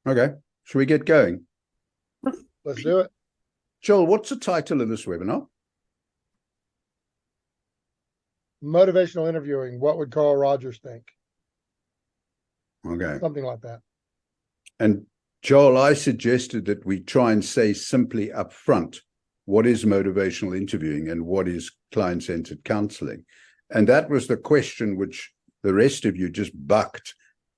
Okay. Shall we get going? Let's do it. Joel, what's the title of this webinar? Motivational interviewing. What would Carl Rogers think? Okay. Something like that. And Joel, I suggested that we try and say simply up front, what is motivational interviewing and what is client-centered counseling? And that was the question which the rest of you just bucked.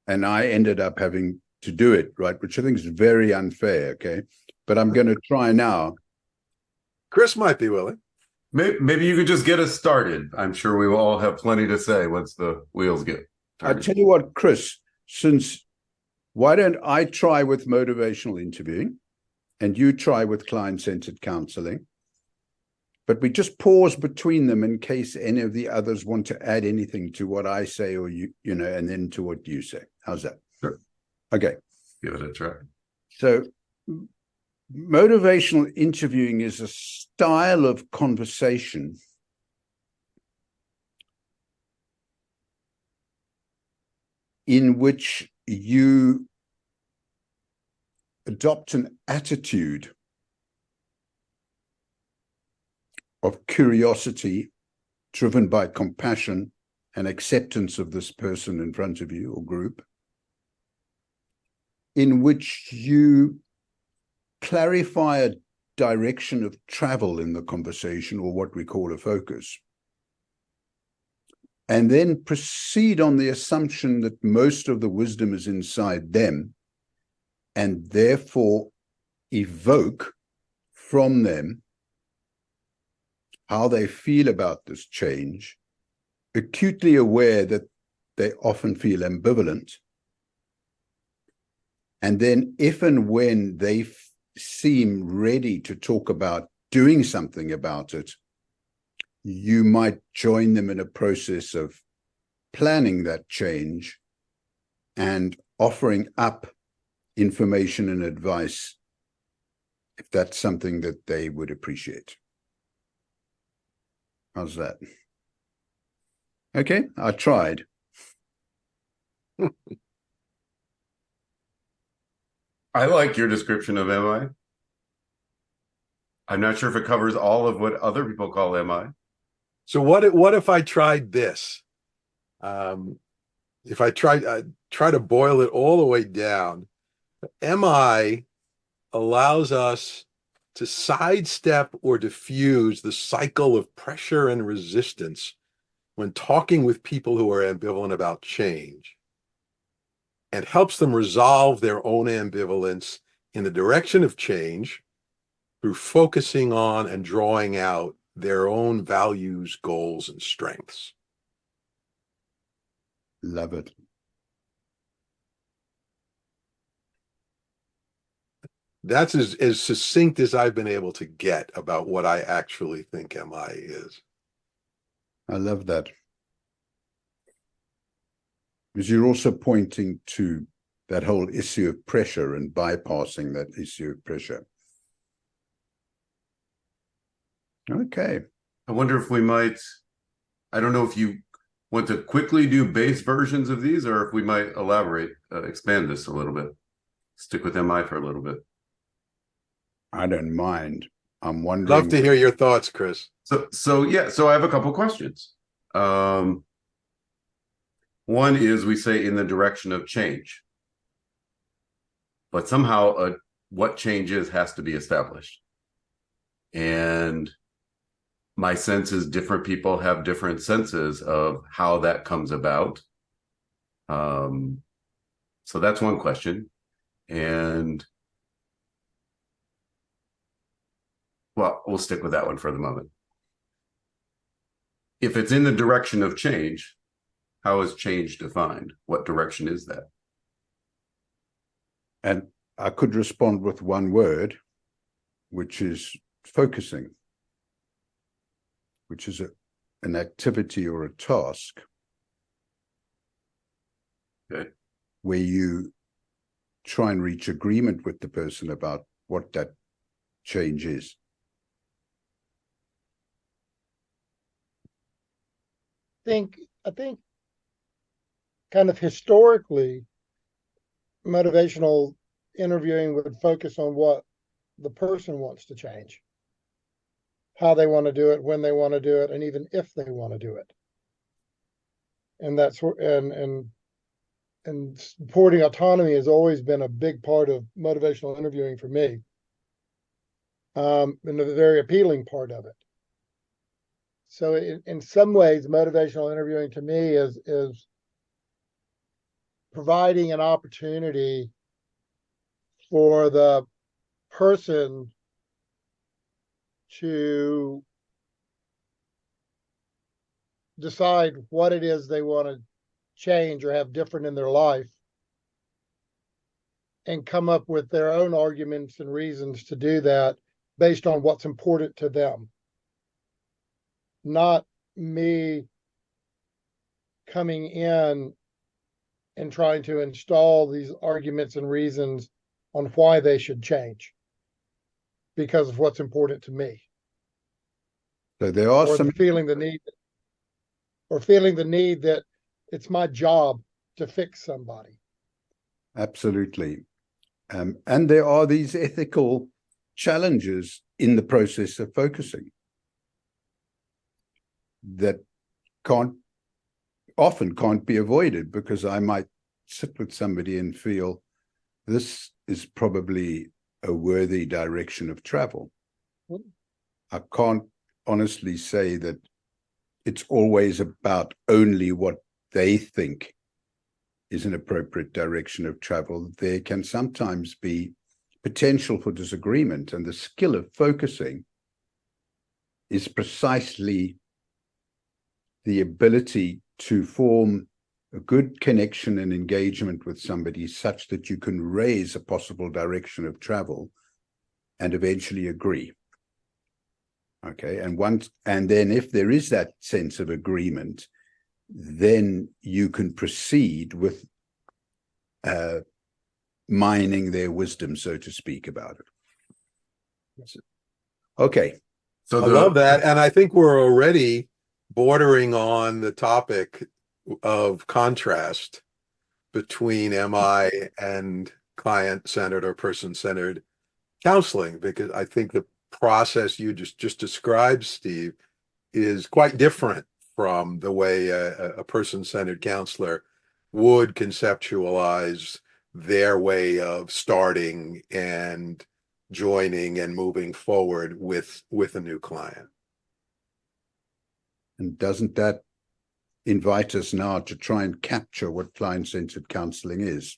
And I ended up having to do it, right? Which I think is very unfair, okay? But I'm going to try now. Chris might be willing. Maybe you could just get us started. I'm sure we will all have plenty to say once the wheels get I'll turned. tell you what, Chris, why don't I try with motivational interviewing and you try with client-centered counseling? But we just pause between them in case any of the others want to add anything to what I say or and then to what you say. How's that? Sure. Okay. Give it a try. So motivational interviewing is a style of conversation in which you adopt an attitude of curiosity driven by compassion and acceptance of this person in front of you or group, in which you clarify a direction of travel in the conversation, or what we call a focus, and then proceed on the assumption that most of the wisdom is inside them, and therefore evoke from them how they feel about this change, acutely aware that they often feel ambivalent. And then if and when they seem ready to talk about doing something about it, you might join them in a process of planning that change and offering up information and advice if that's something that they would appreciate. How's that? Okay, I tried. I like your description of MI. I'm not sure if it covers all of what other people call MI. So what if I tried this? If I try to boil it all the way down, MI allows us to sidestep or diffuse the cycle of pressure and resistance when talking with people who are ambivalent about change, and helps them resolve their own ambivalence in the direction of change through focusing on and drawing out their own values, goals, and strengths. Love it. That's as succinct as I've been able to get about what I actually think MI is. I love that. Because you're also pointing to that whole issue of pressure and bypassing that issue of pressure. Okay. I wonder if we might, I don't know if you want to quickly do base versions of these or if we might elaborate, expand this a little bit. Stick with MI for a little bit. I don't mind. I'm wondering. Love to hear your thoughts, Chris. So I have a couple questions. One is, we say in the direction of change, but somehow what change is has to be established. And my sense is different people have different senses of how that comes about. So that's one question. And well, we'll stick with that one for the moment. If it's in the direction of change, how is change defined? What direction is that? And I could respond with one word, which is focusing, which is an activity or a task where you try and reach agreement with the person about what that change is. I think kind of historically, motivational interviewing would focus on what the person wants to change, how they want to do it, when they want to do it, and even if they want to do it. And that's where, and supporting autonomy has always been a big part of motivational interviewing for me. And a very appealing part of it. So in some ways, motivational interviewing to me is providing an opportunity for the person to decide what it is they want to change or have different in their life, and come up with their own arguments and reasons to do that based on what's important to them. Not me coming in and trying to install these arguments and reasons on why they should change because of what's important to me. So there are Or some feeling the need that it's my job to fix somebody. absolutely. And there are these ethical challenges in the process of focusing that often can't be avoided, because I might sit with somebody and feel this is probably a worthy direction of travel. I can't honestly say that it's always about only what they think is an appropriate direction of travel. There can sometimes be potential for disagreement, and the skill of focusing is precisely the ability to form a good connection and engagement with somebody such that you can raise a possible direction of travel and eventually agree. Okay, and then if there is that sense of agreement, then you can proceed with mining their wisdom, so to speak, about it. Okay. So I love that. And I think we're already bordering on the topic of contrast between MI and client-centered or person-centered counseling, because I think the process you just described, Steve, is quite different from the way a person-centered counselor would conceptualize their way of starting and joining and moving forward with a new client. And doesn't that invite us now to try and capture what client-centered counseling is?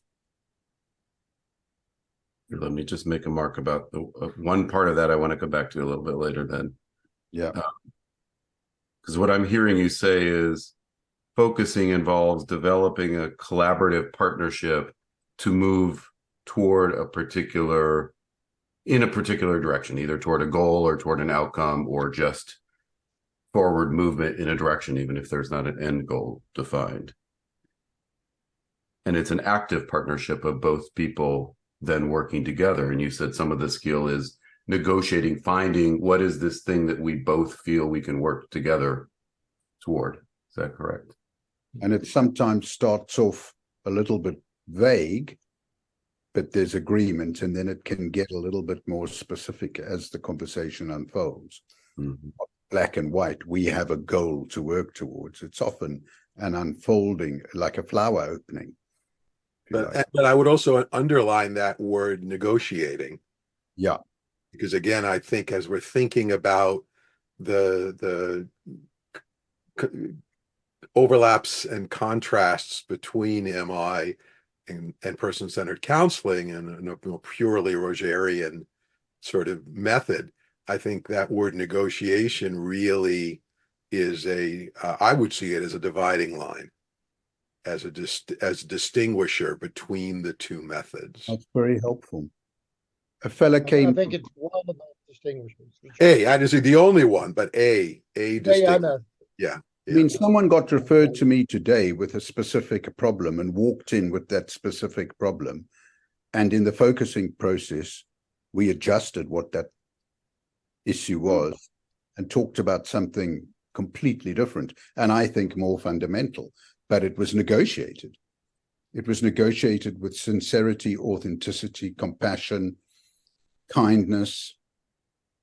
Let me just make a mark about the one part of that I want to come back to a little bit later then. Yeah. Because what I'm hearing you say is focusing involves developing a collaborative partnership to move toward in a particular direction, either toward a goal or toward an outcome, or just forward movement in a direction, even if there's not an end goal defined. And it's an active partnership of both people then working together. And you said some of the skill is negotiating, finding what is this thing that we both feel we can work together toward. Is that correct? And it sometimes starts off a little bit vague, but there's agreement, and then it can get a little bit more specific as the conversation unfolds. Mm-hmm. Black and white, we have a goal to work towards. It's often an unfolding, like a flower opening. But I would also underline that word negotiating. Yeah. Because again, I think as we're thinking about the overlaps and contrasts between MI and person-centered counseling and a more purely Rogerian sort of method, I think that word negotiation really is I would see it as a dividing line, as a distinguisher between the two methods. That's very helpful. A fella came. I think it's one of those distinguishments. I didn't say the only one, but a distinguisher. Yeah, I know. Yeah. I mean, someone got referred to me today with a specific problem and walked in with that specific problem. And in the focusing process, we adjusted what that issue was and talked about something completely different, and I think more fundamental, but it was negotiated. It was negotiated with sincerity, authenticity, compassion, kindness,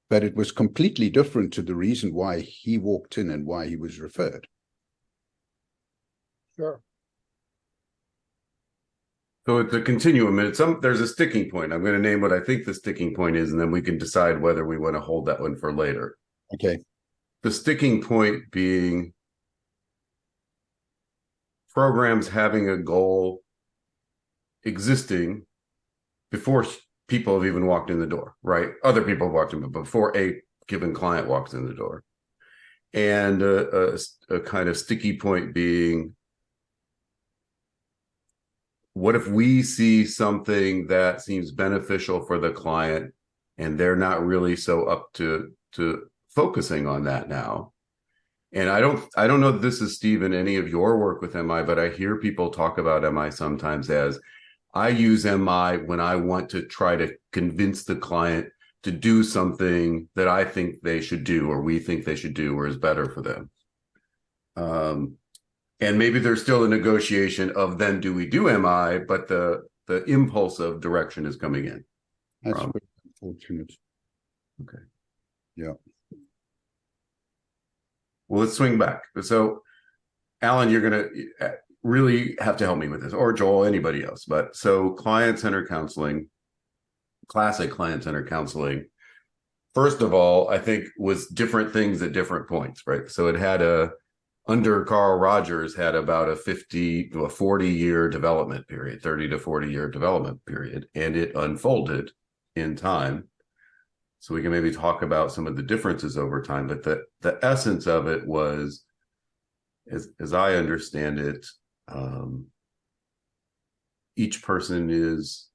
but it was completely different to the reason why he walked in and why he was referred. Sure. So it's a continuum, and there's a sticking point. I'm going to name what I think the sticking point is, and then we can decide whether we want to hold that one for later. Okay. The sticking point being programs having a goal existing before people have even walked in the door, right? Other people have walked in, but before a given client walks in the door. And a kind of sticky point being, what if we see something that seems beneficial for the client and they're not really so up to focusing on that now? And I don't know that this is, Steve, in any of your work with MI, but I hear people talk about MI sometimes as, I use MI when I want to try to convince the client to do something that I think they should do, or we think they should do, or is better for them. And maybe there's still a negotiation of then do we do MI, but the impulse of direction is coming in. That's very unfortunate. Okay. Yeah. Well, let's swing back. So, Allan, you're going to really have to help me with this, or Joel, anybody else. But so client-centered counseling, classic client-centered counseling, first of all, I think was different things at different points, right? So it had under Carl Rogers had about a 40-year development period, 30 to 40-year development period, and it unfolded in time. So we can maybe talk about some of the differences over time, but the essence of it was, as I understand it, each person is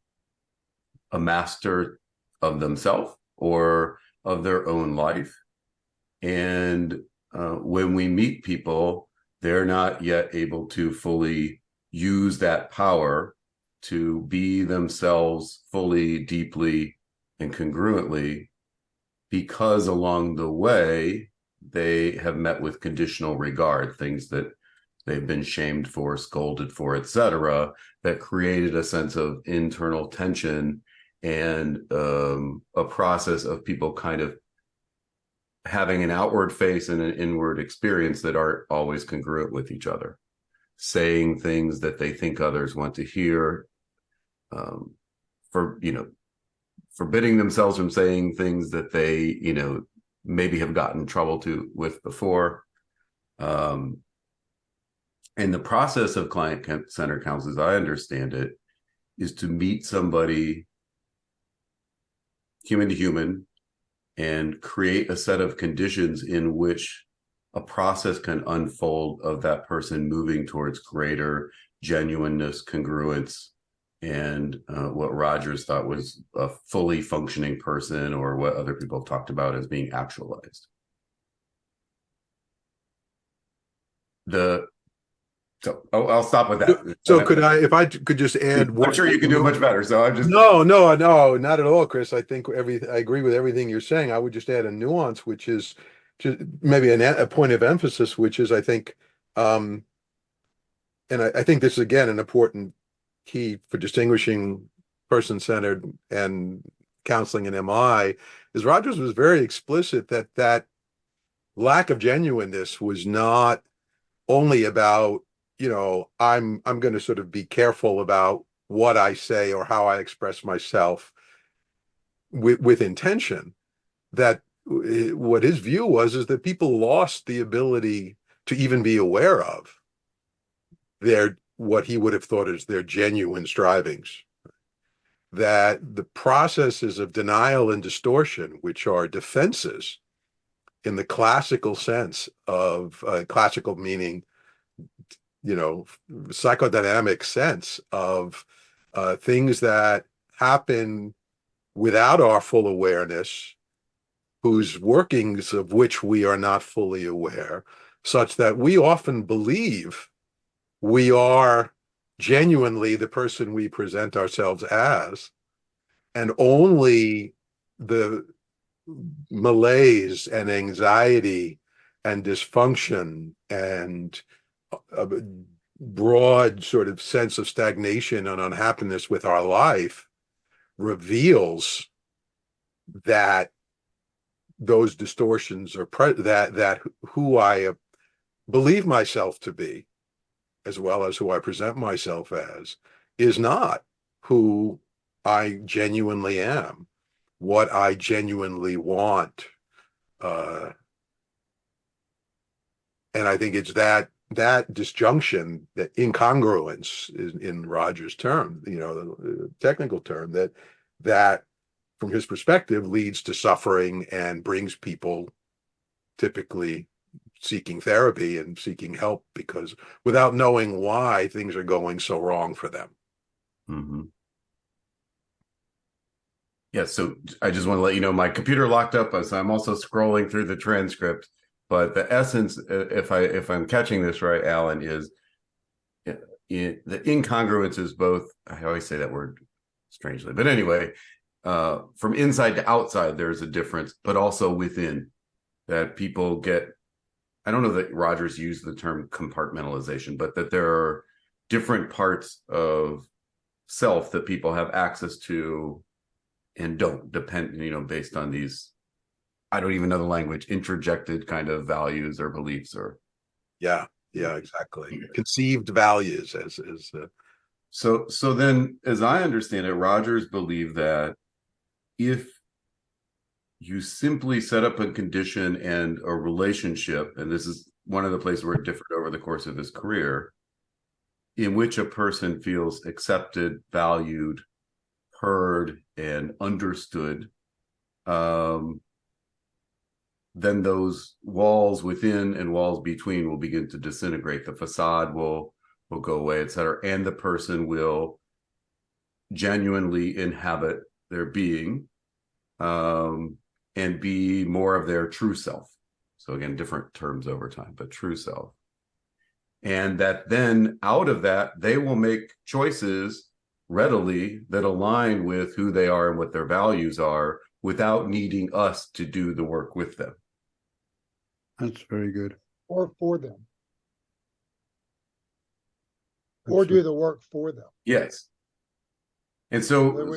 a master of themselves or of their own life. And when we meet people, they're not yet able to fully use that power to be themselves fully, deeply, and congruently, because along the way, they have met with conditional regard, things that they've been shamed for, scolded for, etc., that created a sense of internal tension and a process of people kind of having an outward face and an inward experience that aren't always congruent with each other, saying things that they think others want to hear, forbidding themselves from saying things that they, maybe have gotten in trouble with before. And the process of client-centered counseling, as I understand it, is to meet somebody human to human and create a set of conditions in which a process can unfold of that person moving towards greater genuineness, congruence, and what Rogers thought was a fully functioning person, or what other people have talked about as being actualized. I'll stop with that. So if I could just add I'm sure you can do it much better. So I'm just no, not at all, Chris. I think I agree with everything you're saying. I would just add a nuance, which is just maybe a point of emphasis, which is I think, and I think this is again an important key for distinguishing person-centered and counseling and MI, is Rogers was very explicit that lack of genuineness was not only about, I'm going to sort of be careful about what I say or how I express myself with intention. That what his view was is that people lost the ability to even be aware of what he would have thought is their genuine strivings. That the processes of denial and distortion, which are defenses in the classical sense of classical meaning, psychodynamic sense of things that happen without our full awareness, whose workings of which we are not fully aware, such that we often believe we are genuinely the person we present ourselves as, and only the malaise and anxiety and dysfunction and broad sort of sense of stagnation and unhappiness with our life reveals that those distortions are that who I believe myself to be, as well as who I present myself as, is not who I genuinely am, what I genuinely want. And I think it's that disjunction, that incongruence is in Roger's term, the technical term, that from his perspective leads to suffering and brings people typically seeking therapy and seeking help, because without knowing why things are going so wrong for them. Mm-hmm. Yeah, so I just want to let you know my computer locked up, so I'm also scrolling through the transcript. But the essence, if I'm catching this right, Allan, is the incongruence is both. I always say that word strangely, but anyway, from inside to outside, there's a difference, but also within that people get. I don't know that Rogers used the term compartmentalization, but that there are different parts of self that people have access to and don't, depend, based on these, I don't even know the language, introjected kind of values or beliefs or. Yeah, exactly. Conceived values as So then, as I understand it, Rogers believed that if you simply set up a condition and a relationship, and this is one of the places where it differed over the course of his career, in which a person feels accepted, valued, heard, and understood, then those walls within and walls between will begin to disintegrate. The facade will go away, et cetera, and the person will genuinely inhabit their being, and be more of their true self. So again, different terms over time, but true self. And that then out of that, they will make choices readily that align with who they are and what their values are without needing us to do the work with them. That's very good. Or for them. That's Or do the work for them. Yes. And so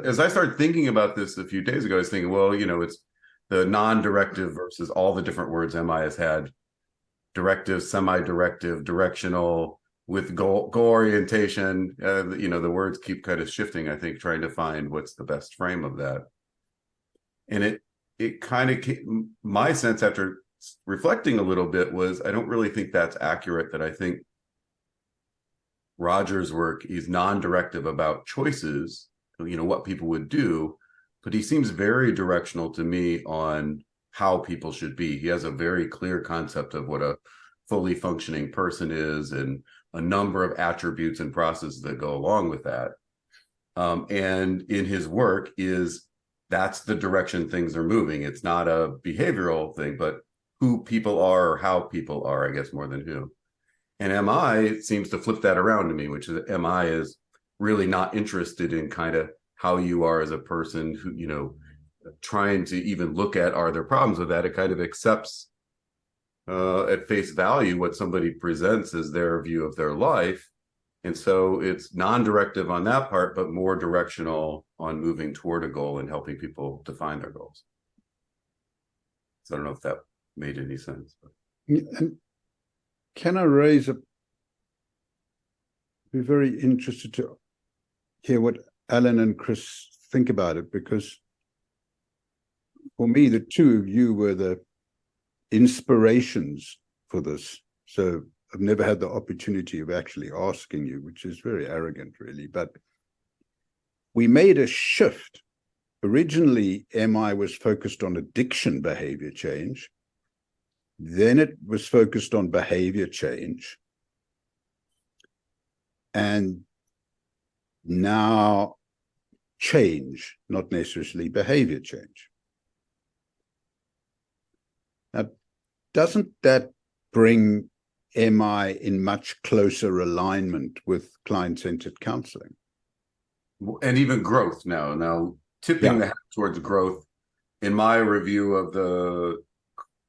as I started thinking about this a few days ago, I was thinking, well, it's the non-directive versus all the different words MI has had: directive, semi-directive, directional, with goal orientation. The words keep kind of shifting, I think, trying to find what's the best frame of that. And it kind of came, my sense after reflecting a little bit was, I don't really think that's accurate, that I think Roger's work is non-directive about choices, what people would do, but he seems very directional to me on how people should be. He has a very clear concept of what a fully functioning person is and a number of attributes and processes that go along with that. And in his work that's the direction things are moving. It's not a behavioral thing, but who people are or how people are, I guess, more than who. And MI seems to flip that around to me, which is MI is really not interested in kind of how you are as a person, who, trying to even look at, are there problems with that? It kind of accepts at face value what somebody presents as their view of their life. And so it's non-directive on that part, but more directional on moving toward a goal and helping people define their goals. So I don't know if that made any sense. And can I raise be very interested to hear what Allan and Chris think about it, because for me, the two of you were the inspirations for this. So I've never had the opportunity of actually asking you, which is very arrogant, really. But we made a shift. Originally, MI was focused on addiction behavior change. Then it was focused on behavior change. And now change, not necessarily behavior change. Now, doesn't that bring MI in much closer alignment with client-centered counseling? And even growth now tipping the hat towards growth. In my review of the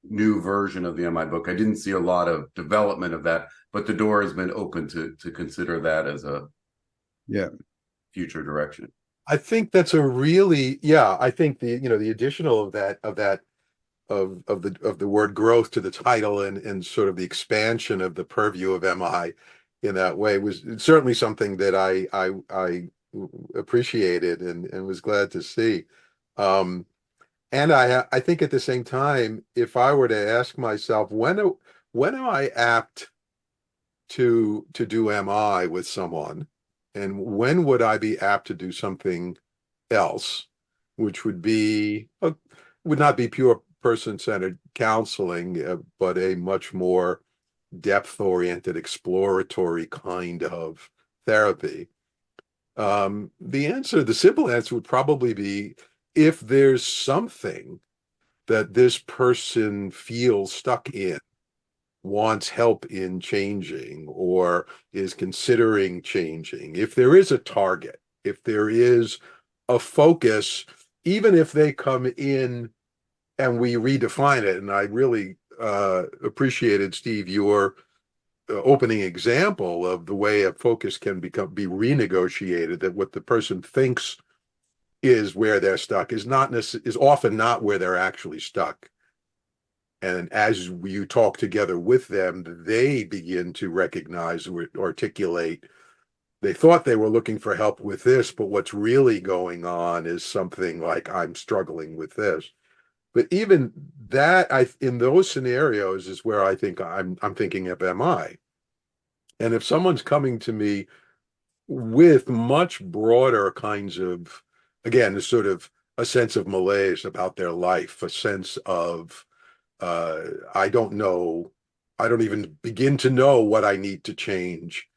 new version of the MI book. I didn't see a lot of development of that, but the door has been open to consider that as a future direction. I think that's a really, yeah, I think the additional of the word growth to the title and sort of the expansion of the purview of MI in that way was certainly something that I appreciated and was glad to see. And I think at the same time, if I were to ask myself, when am I apt to do MI with someone, and when would I be apt to do something else, which would not be pure person-centered counseling, but a much more depth-oriented, exploratory kind of therapy? The simple answer would probably be if there's something that this person feels stuck in, wants help in changing, or is considering changing. If there is a target, if there is a focus, even if they come in and we redefine it. And I really appreciated, Steve, your opening example of the way a focus can be renegotiated, that what the person thinks is where they're stuck is often not where they're actually stuck. And as you talk together with them, they begin to recognize or articulate, they thought they were looking for help with this, but what's really going on is something like, I'm struggling with this. But even that, in those scenarios is where I think I'm thinking of MI. And if someone's coming to me with much broader kinds of, again, sort of a sense of malaise about their life, a sense of, I don't know, I don't even begin to know what I need to change.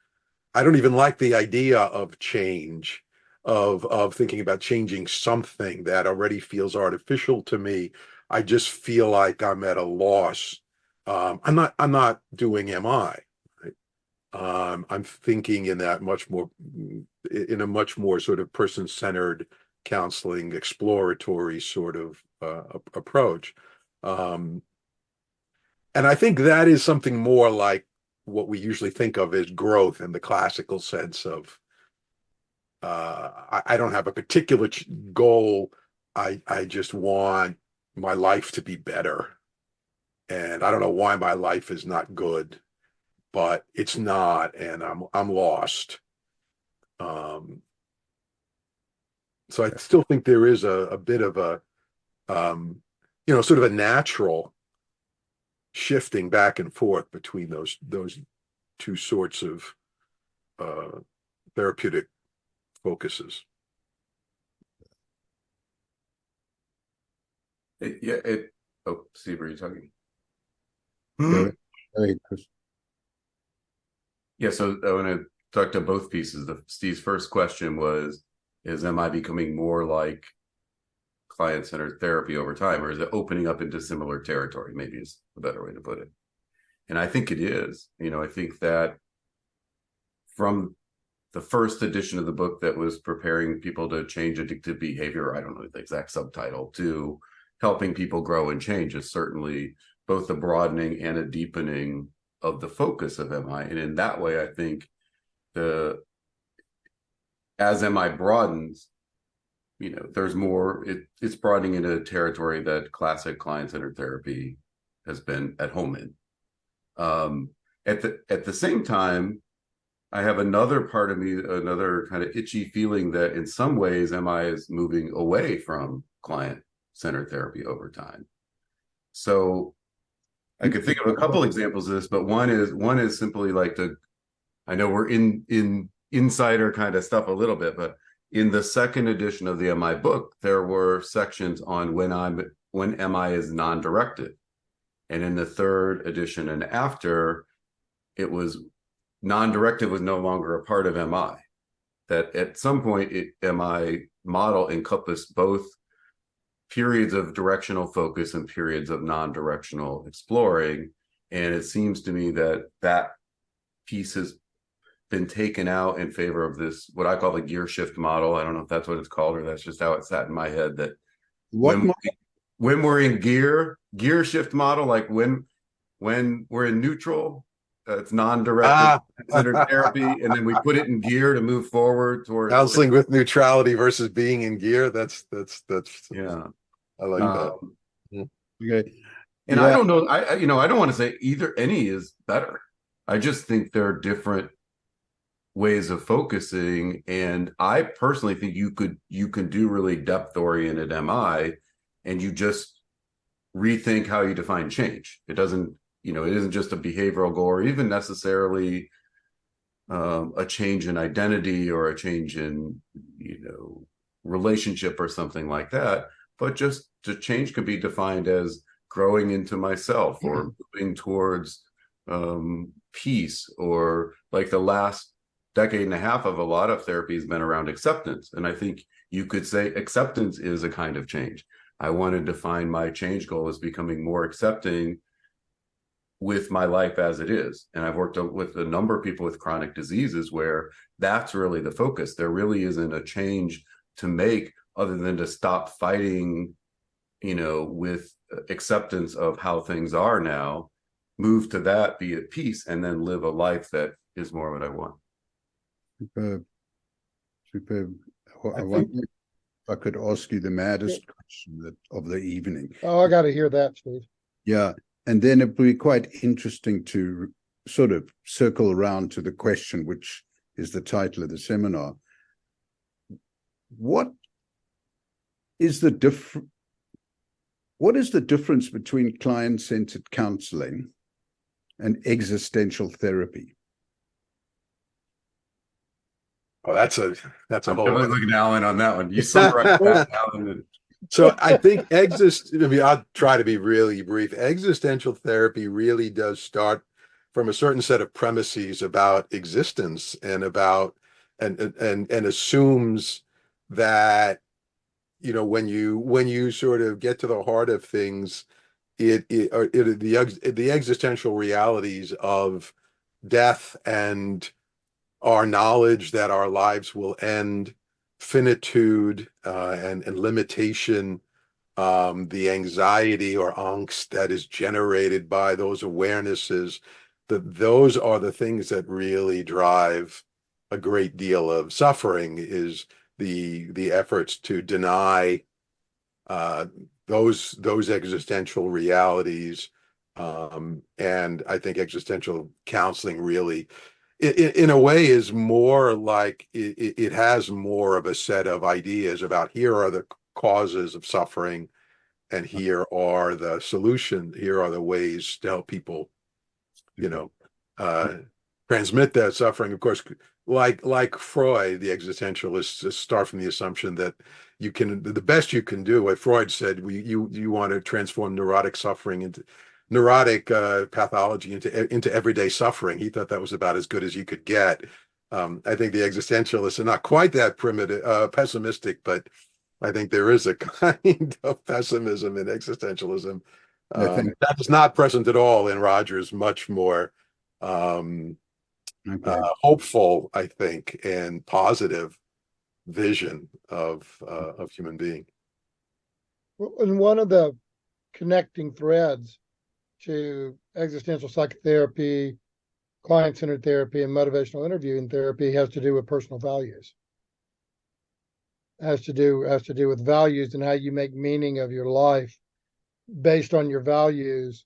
I don't even like the idea of change, of thinking about changing something that already feels artificial to me. I just feel like I'm at a loss. I'm not doing MI. Right? I'm thinking in a much more sort of person-centered counseling, exploratory sort of approach. And I think that is something more like what we usually think of as growth in the classical sense of, I don't have a particular goal. I just want my life to be better. And I don't know why my life is not good, but it's not, and I'm lost. So I still think there is a bit of a, sort of a natural shifting back and forth between those two sorts of therapeutic focuses. Oh, Steve, are you talking? Go ahead, Chris. Yeah, so I want to talk to both pieces. Steve's first question was, am I becoming more like client-centered therapy over time, or is it opening up into similar territory? Maybe is a better way to put it. And I think it is. I think that from the first edition of the book that was preparing people to change addictive behavior, I don't know the exact subtitle, to helping people grow and change, is certainly both a broadening and a deepening of the focus of MI. And in that way, I think as MI broadens, there's more, it's broadening into a territory that classic client-centered therapy has been at home in. At the same time, I have another part of me, another kind of itchy feeling that in some ways MI is moving away from client-centered therapy over time. So I could think of a couple examples of this, but one is simply like I know we're in insider kind of stuff a little bit, but in the second edition of the MI book, there were sections on when MI is non-directed. And in the third edition and after, it was non-directed was no longer a part of MI. That at some point, MI model encompassed both periods of directional focus and periods of non-directional exploring. And it seems to me that piece has been taken out in favor of this, what I call the gear shift model. I don't know if that's what it's called or that's just how it sat in my head. That What model? when we're in gear shift model, like when we're in neutral, it's non-directed considered therapy, and then we put it in gear to move forward towards Counseling with neutrality versus being in gear. That's yeah. I like that. Okay. And I don't know, I don't want to say any is better. I just think there are different ways of focusing, and I personally think you can do really depth-oriented MI, and you just rethink how you define change. It doesn't, it isn't just a behavioral goal or even necessarily a change in identity or a change in, relationship or something like that. But just the change could be defined as growing into myself or moving towards peace, or like the last decade and a half of a lot of therapy has been around acceptance. And I think you could say acceptance is a kind of change. I want to define my change goal as becoming more accepting with my life as it is. And I've worked with a number of people with chronic diseases where that's really the focus. There really isn't a change to make other than to stop fighting, with acceptance of how things are now, move to that, be at peace, and then live a life that is more what I want. Superb. I wonder if I could ask you the maddest question of the evening. Oh, I got to hear that, Steve. Yeah. And then it would be quite interesting to sort of circle around to the question, which is the title of the seminar. What is the difference between client-centered counseling and existential therapy? Oh, that's a I'm whole. definitely looking at Allan on that one. You summarize that, Allan. So I think I'll try to be really brief. Existential therapy really does start from a certain set of premises about existence and about and assumes that, when you sort of get to the heart of things, the existential realities of death and our knowledge that our lives will end, finitude and limitation, the anxiety or angst that is generated by those awarenesses, those are the things that really drive a great deal of suffering, is the efforts to deny those existential realities. And I think existential counseling really, in a way, is more like it has more of a set of ideas about here are the causes of suffering, and here are the solution. Here are the ways to help people, transmit that suffering. Of course, like Freud, the existentialists start from the assumption that the best you can do. What Freud said, you want to transform neurotic suffering into neurotic pathology into everyday suffering. He thought that was about as good as you could get. I think the existentialists are not quite that pessimistic, but I think there is a kind of pessimism in existentialism that is not present at all in Rogers' much more hopeful, I think, and positive vision of human being. And one of the connecting threads to existential psychotherapy, client-centered therapy, and motivational interviewing therapy has to do with personal values. Has to do with values and how you make meaning of your life based on your values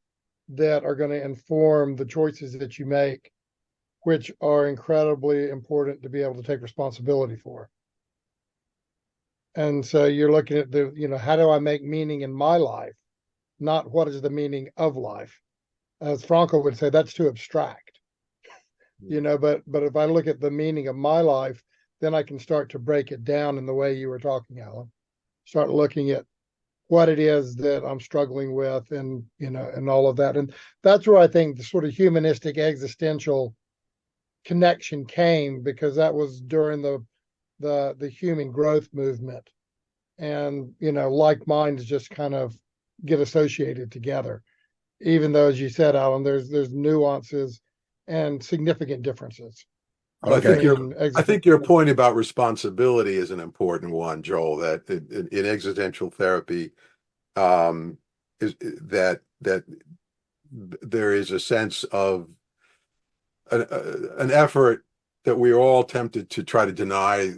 that are going to inform the choices that you make, which are incredibly important to be able to take responsibility for. And so you're looking at how do I make meaning in my life, not what is the meaning of life. As Frankl would say, that's too abstract, but if I look at the meaning of my life, then I can start to break it down in the way you were talking, Allan. Start looking at what it is that I'm struggling with, and all of that. And that's where I think the sort of humanistic existential connection came, because that was during the human growth movement, and like minds just kind of get associated together, even though, as you said, Allan, there's nuances and significant differences. Well, I think your point about responsibility is an important one, Joel, that in existential therapy, is that there is a sense of an effort that we are all tempted to try to deny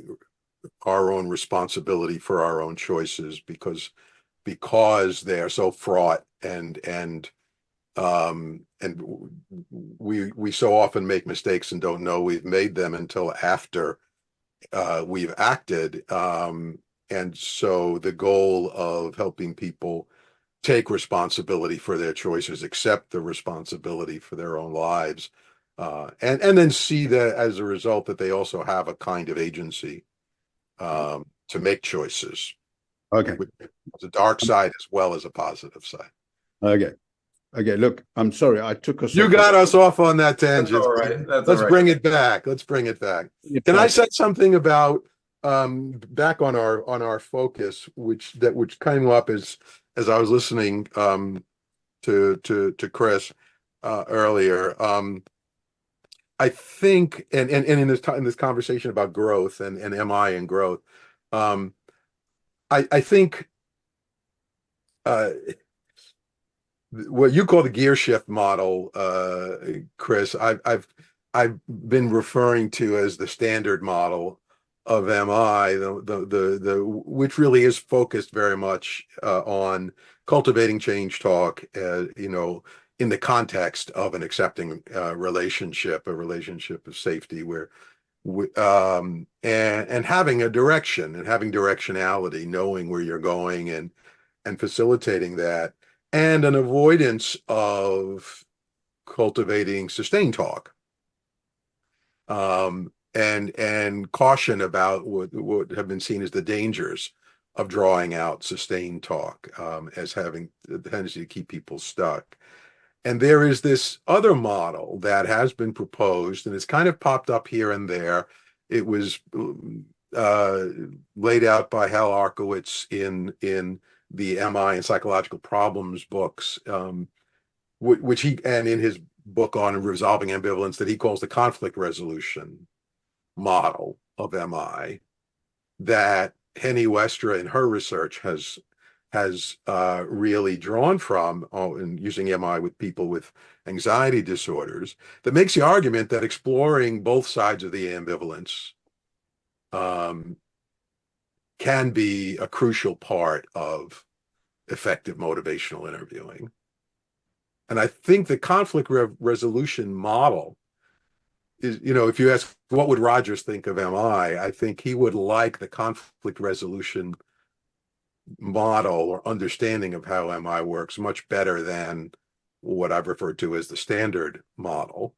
our own responsibility for our own choices because they are so fraught and we so often make mistakes and don't know we've made them until after we've acted. And so the goal of helping people take responsibility for their choices, accept the responsibility for their own lives, and then see that as a result that they also have a kind of agency to make choices. Okay. It's a dark side as well as a positive side. Okay. Look, I'm sorry. I took us. You got us off on that tangent. That's all right. Let's bring it back. Let's bring it back. Can I say something about back on our focus, which came up as I was listening to Chris earlier. I think, and in this conversation about growth and MI and growth, I think what you call the gear shift model, Chris, I've been referring to as the standard model of MI, the which really is focused very much on cultivating change talk, in the context of an accepting relationship, a relationship of safety, where and having a direction and having directionality, knowing where you're going and facilitating that, and an avoidance of cultivating sustained talk, and caution about what have been seen as the dangers of drawing out sustained talk, as having the tendency to keep people stuck. And there is this other model that has been proposed, and it's kind of popped up here and there. It was laid out by Hal Arkowitz in the MI and psychological problems books, which he, and in his book on resolving ambivalence, that he calls the conflict resolution model of MI, that Henny Westra in her research has really drawn from in using MI with people with anxiety disorders, that makes the argument that exploring both sides of the ambivalence can be a crucial part of effective motivational interviewing. And I think the conflict resolution model is, if you ask what would Rogers think of MI, I think he would like the conflict resolution model or understanding of how MI works much better than what I've referred to as the standard model,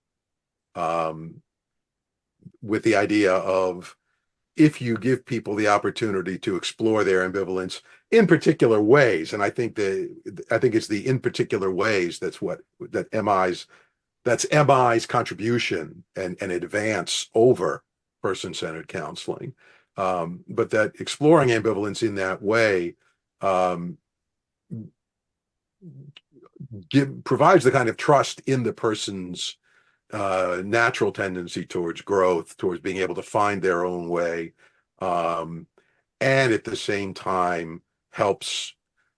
with the idea of, if you give people the opportunity to explore their ambivalence in particular ways, and I think it's the in particular ways that's MI's contribution and advance over person-centered counseling. But that exploring ambivalence in that way provides the kind of trust in the person's natural tendency towards growth, towards being able to find their own way, and at the same time helps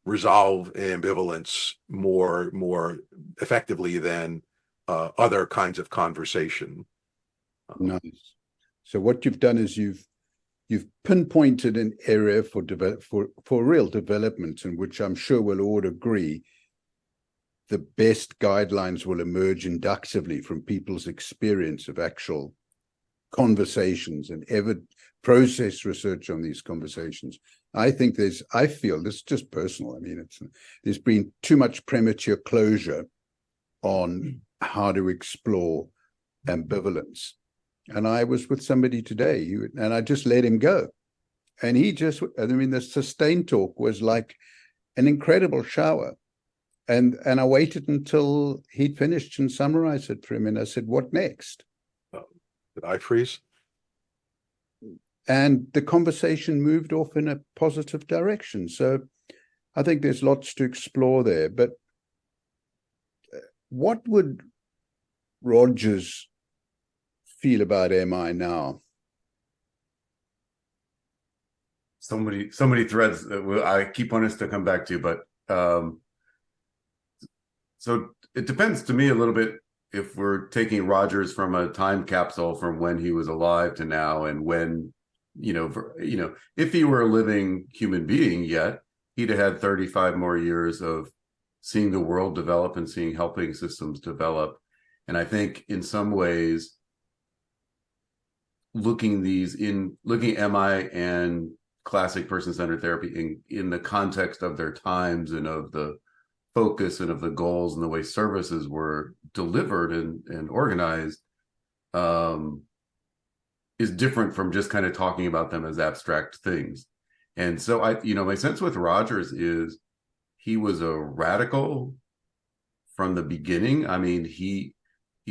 resolve ambivalence more effectively than other kinds of conversation. Nice. So what you've done is you've pinpointed an area for real development, in which I'm sure we'll all agree the best guidelines will emerge inductively from people's experience of actual conversations and process research on these conversations. I feel this is just personal. I mean, there's been too much premature closure on how to explore ambivalence. And I was with somebody today, and I just let him go. And the sustained talk was like an incredible shower. And I waited until he'd finished and summarized it for him. And I said, what next? Did I freeze? And the conversation moved off in a positive direction. So I think there's lots to explore there. But what would Rogers feel about MI now? So many threads that I keep wanting us to come back to, but Um, so it depends to me a little bit if we're taking Rogers from a time capsule from when he was alive to now, and when, if he were a living human being yet, he'd have had 35 more years of seeing the world develop and seeing helping systems develop. And I think in some ways, looking at MI and classic person-centered therapy in the context of their times and of the focus and of the goals and the way services were delivered and organized, is different from just kind of talking about them as abstract things. And so my sense with Rogers is he was a radical from the beginning. I mean, he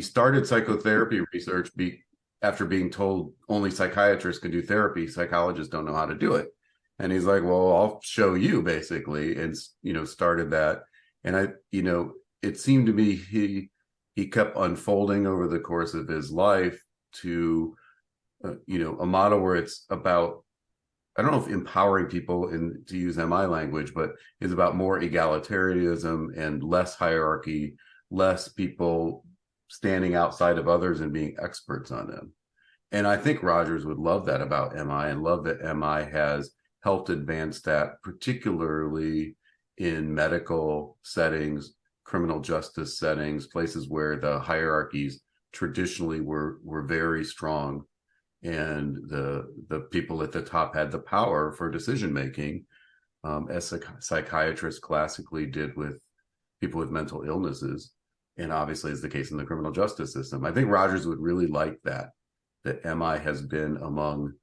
started psychotherapy research after being told only psychiatrists can do therapy, psychologists don't know how to do it. And he's like, well, I'll show you, basically, and started that. And it seemed to me he kept unfolding over the course of his life to a model where it's about, I don't know if empowering people, to use MI language, but is about more egalitarianism and less hierarchy, less people standing outside of others and being experts on them. And I think Rogers would love that about MI, and love that MI has helped advance that, particularly in medical settings, criminal justice settings, places where the hierarchies traditionally were very strong, and the people at the top had the power for decision making, as psychiatrists classically did with people with mental illnesses, and obviously is the case in the criminal justice system. I think Rogers would really like that MI has been among,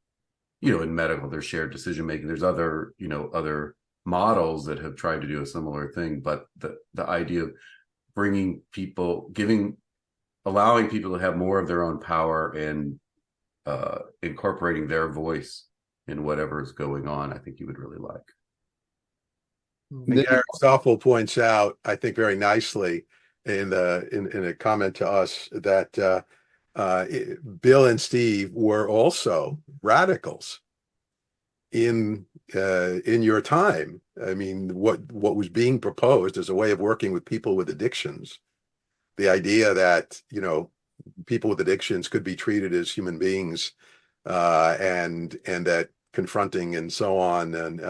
in medical, there's shared decision making. There's other models that have tried to do a similar thing, but the idea of bringing people, allowing people to have more of their own power and incorporating their voice in whatever is going on, I think you would really like. And Aristotle points out, I think very nicely in a comment to us, that Bill and Steve were also radicals in your time. I mean, what was being proposed as a way of working with people with addictions, the idea that people with addictions could be treated as human beings, and that confronting and so on, and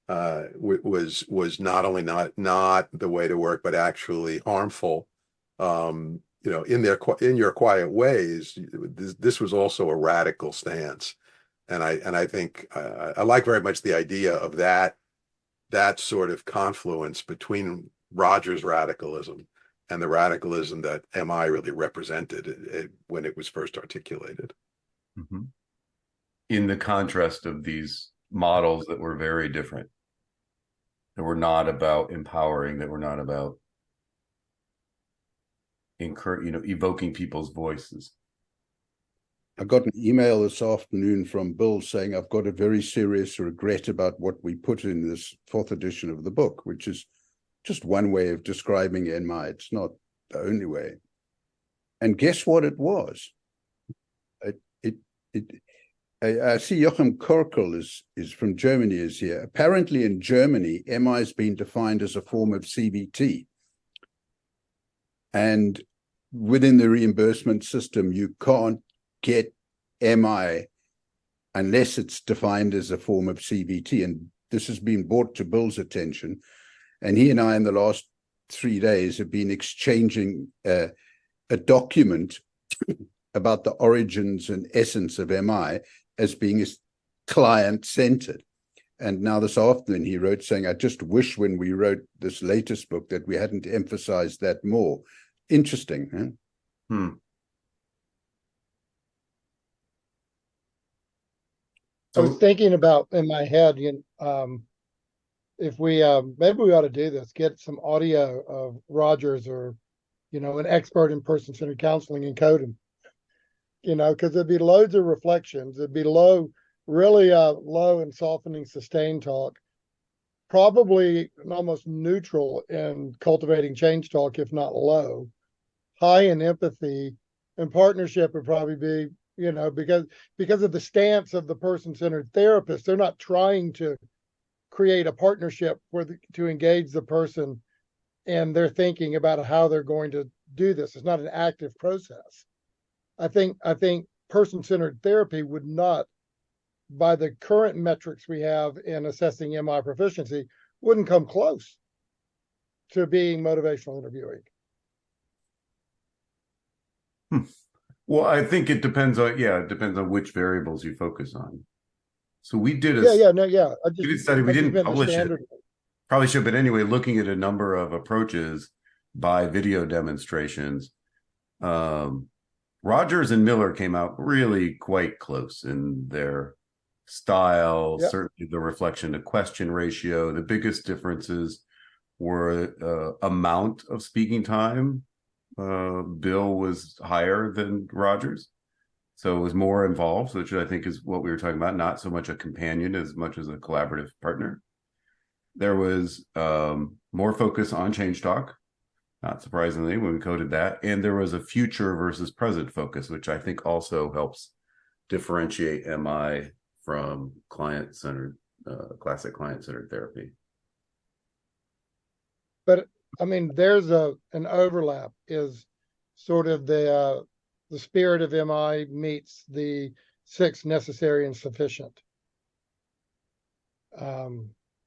was not only not the way to work, but actually harmful. In your quiet ways, this was also a radical stance, and I think I like very much the idea of that sort of confluence between Rogers' radicalism and the radicalism that MI really represented when it was first articulated. Mm-hmm. In the contrast of these models that were very different, that were not about empowering, that were not about evoking people's voices. I got an email this afternoon from Bill saying I've got a very serious regret about what we put in this 4th edition of the book, which is just one way of describing MI. It's not the only way. And guess what it was? I see Joachim Korkel is from Germany, is here. Apparently in Germany, MI has been defined as a form of CBT. And within the reimbursement system, you can't get MI unless it's defined as a form of CBT. And this has been brought to Bill's attention. And he and I, in the last 3 days, have been exchanging a document about the origins and essence of MI as being client-centered. And now this afternoon, he wrote saying, I just wish when we wrote this latest book that we hadn't emphasized that more. Interesting, huh? I was thinking about in my head, if we maybe we ought to do this, get some audio of Rogers or an expert in person-centered counseling and code him, because there'd be loads of reflections. It'd be really low and softening, sustained talk, probably almost neutral in cultivating change talk, if not low, high in empathy, and partnership would probably be, because of the stance of the person-centered therapist. They're not trying to create a partnership to engage the person, and they're thinking about how they're going to do this. It's not an active process. I think person-centered therapy would not, by the current metrics we have in assessing MI proficiency, wouldn't come close to being motivational interviewing. Well, I think it depends on which variables you focus on. So we did We did a study. We didn't publish it. Probably should, but anyway, looking at a number of approaches by video demonstrations, Rogers and Miller came out really quite close in their style, certainly the reflection to question ratio. The biggest differences were amount of speaking time. Bill was higher than Rogers, so it was more involved, which I think is what we were talking about, not so much a companion as much as a collaborative partner. There was more focus on change talk, not surprisingly, when we coded that. And there was a future versus present focus, which I think also helps differentiate MI from client-centered, classic client-centered therapy. But I mean, there's an overlap, is sort of the spirit of MI meets the 6 necessary and sufficient.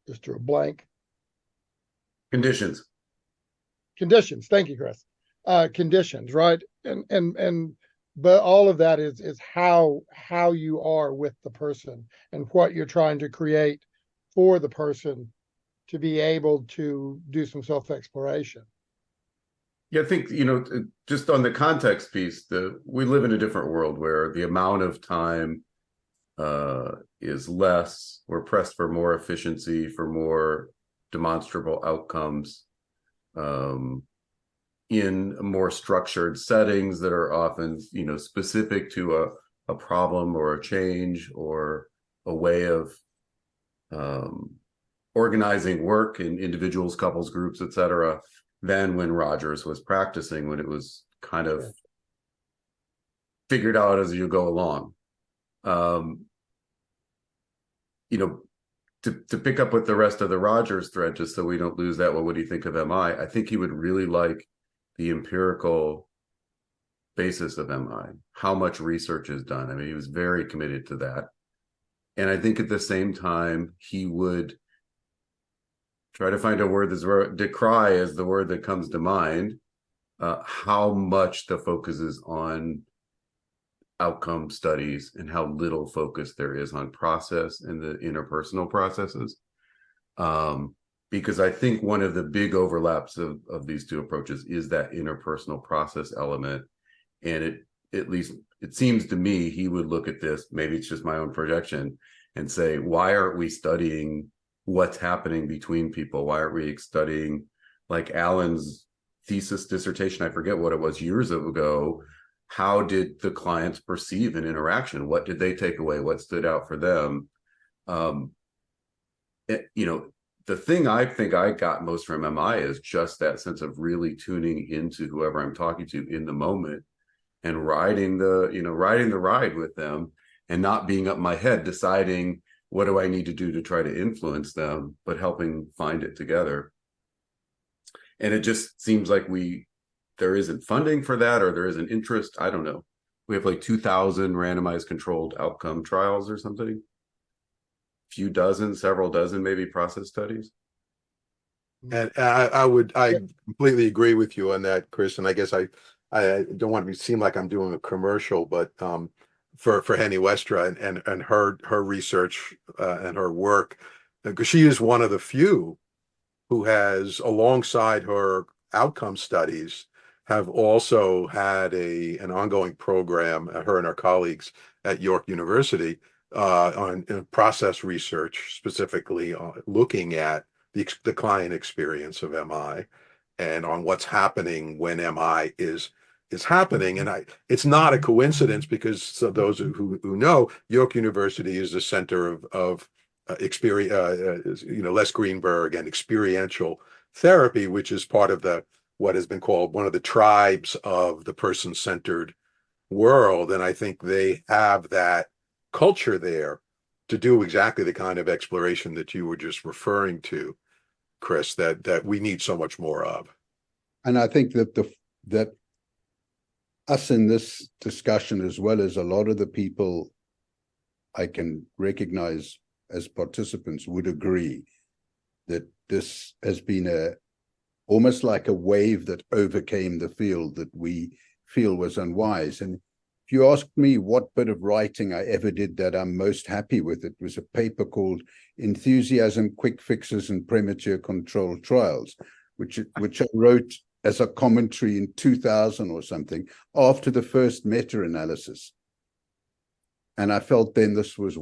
Just drew a blank. Conditions. Thank you, Chris. Conditions, right? But all of that is how you are with the person and what you're trying to create for the person to be able to do some self-exploration. Yeah, I think, just on the context piece, we live in a different world where the amount of time is less. We're pressed for more efficiency, for more demonstrable outcomes, in more structured settings that are often, specific to a problem or a change or a way of organizing work in individuals, couples, groups, etc., than when Rogers was practicing, when it was kind of figured out as you go along. To pick up with the rest of the Rogers thread, just so we don't lose that, well, what do you think of MI? I think he would really like the empirical basis of MI, how much research is done. I mean, he was very committed to that. And I think at the same time, he would try to find a word decry is the word that comes to mind, how much the focus is on outcome studies and how little focus there is on process and the interpersonal processes. Because I think one of the big overlaps of these two approaches is that interpersonal process element. And at least it seems to me, he would look at this, maybe it's just my own projection, and say, why aren't we studying what's happening between people? Why aren't we studying, like Allan's thesis dissertation, I forget what it was, years ago, how did the clients perceive an interaction? What did they take away? What stood out for them? The thing I think I got most from MI is just that sense of really tuning into whoever I'm talking to in the moment and riding the ride with them and not being up my head deciding what do I need to do to try to influence them, but helping find it together. And it just seems like there isn't funding for that, or there isn't interest. I don't know. We have like 2,000 randomized controlled outcome trials or something. Several dozen maybe process studies. And I completely agree with you on that, Chris. And I guess I don't want to seem like I'm doing a commercial, but for Henny Westra and her research and her work, because she is one of the few who has, alongside her outcome studies, have also had an ongoing program, her and her colleagues at York University, on process research, specifically looking at the client experience of MI and on what's happening when MI is happening. And it's not a coincidence, because those who know, York University is the center of experience, Les Greenberg and experiential therapy, which is part of what has been called one of the tribes of the person-centered world. And I think they have that culture there to do exactly the kind of exploration that you were just referring to, Chris, that we need so much more of. And I think that that us in this discussion, as well as a lot of the people I can recognize as participants, would agree that this has been almost like a wave that overcame the field that we feel was unwise. And if you ask me what bit of writing I ever did that I'm most happy with, it was a paper called Enthusiasm, Quick Fixes, and Premature Controlled Trials, which I wrote as a commentary in 2000 or something, after the first meta-analysis. And I felt then this was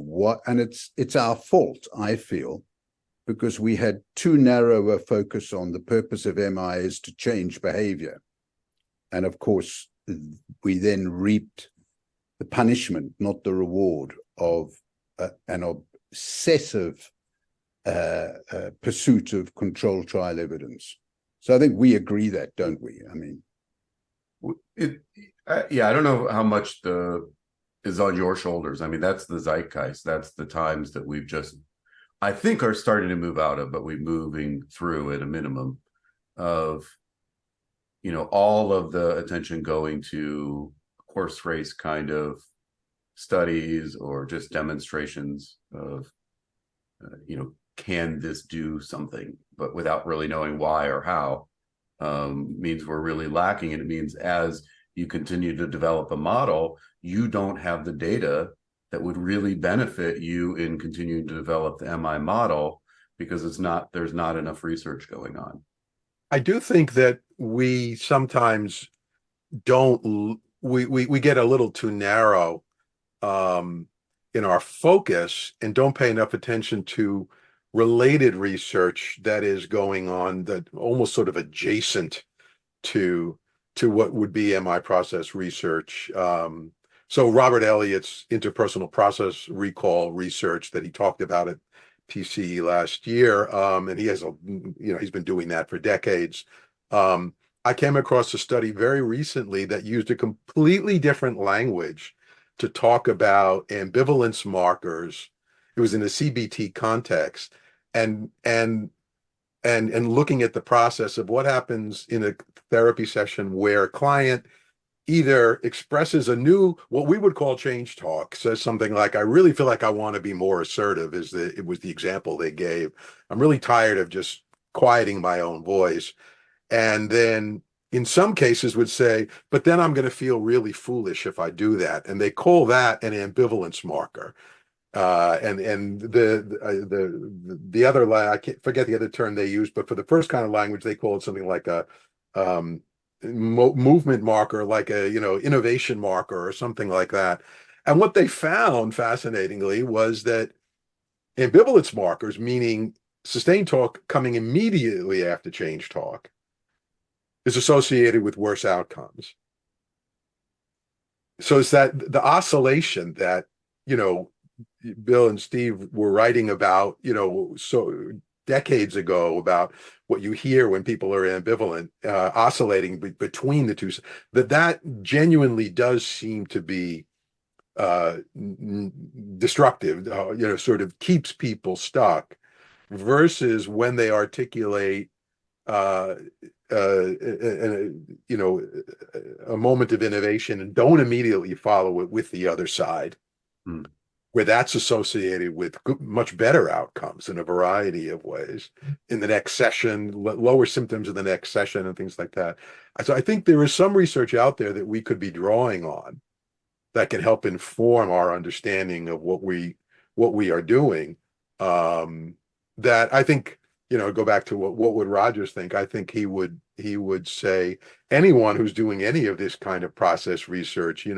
and it's our fault, I feel, because we had too narrow a focus on the purpose of MI is to change behavior. And of course, we then reaped the punishment, not the reward, of an obsessive pursuit of controlled trial evidence. So I think we agree that, don't we? I mean, yeah, I don't know how much is on your shoulders. I mean, that's the zeitgeist. That's the times that we've just, I think, are starting to move out of, but we're moving through at a minimum of, all of the attention going to horse race kind of studies or just demonstrations of, can this do something, but without really knowing why or how, means we're really lacking. And it means as you continue to develop a model, you don't have the data that would really benefit you in continuing to develop the MI model, because there's not enough research going on. I do think that we sometimes we get a little too narrow in our focus and don't pay enough attention to related research that is going on, that almost sort of adjacent to what would be MI process research. So Robert Elliott's interpersonal process recall research that he talked about at PCE last year, and he has he's been doing that for decades. I came across a study very recently that used a completely different language to talk about ambivalence markers. It was in a CBT context, and looking at the process of what happens in a therapy session where a client either expresses what we would call change talk, says something like, I really feel like I want to be more assertive, it was the example they gave. I'm really tired of just quieting my own voice. And then in some cases would say, but then I'm going to feel really foolish if I do that. And they call that an ambivalence marker. And the other, I can't forget the other term they use, but for the first kind of language, they call it something like a movement marker, like a innovation marker or something like that. And what they found, fascinatingly, was that ambivalence markers, meaning sustained talk coming immediately after change talk, is associated with worse outcomes. So it's that the oscillation that Bill and Steve were writing about, so decades ago, about what you hear when people are ambivalent, oscillating between the two, that genuinely does seem to be destructive, sort of keeps people stuck, versus when they articulate a moment of innovation and don't immediately follow it with the other side. Where that's associated with much better outcomes in a variety of ways in the next session, lower symptoms in the next session, and things like that. So I think there is some research out there that we could be drawing on that can help inform our understanding of what we are doing. That I think, go back to what would Rogers think? I think he would say anyone who's doing any of this kind of process research,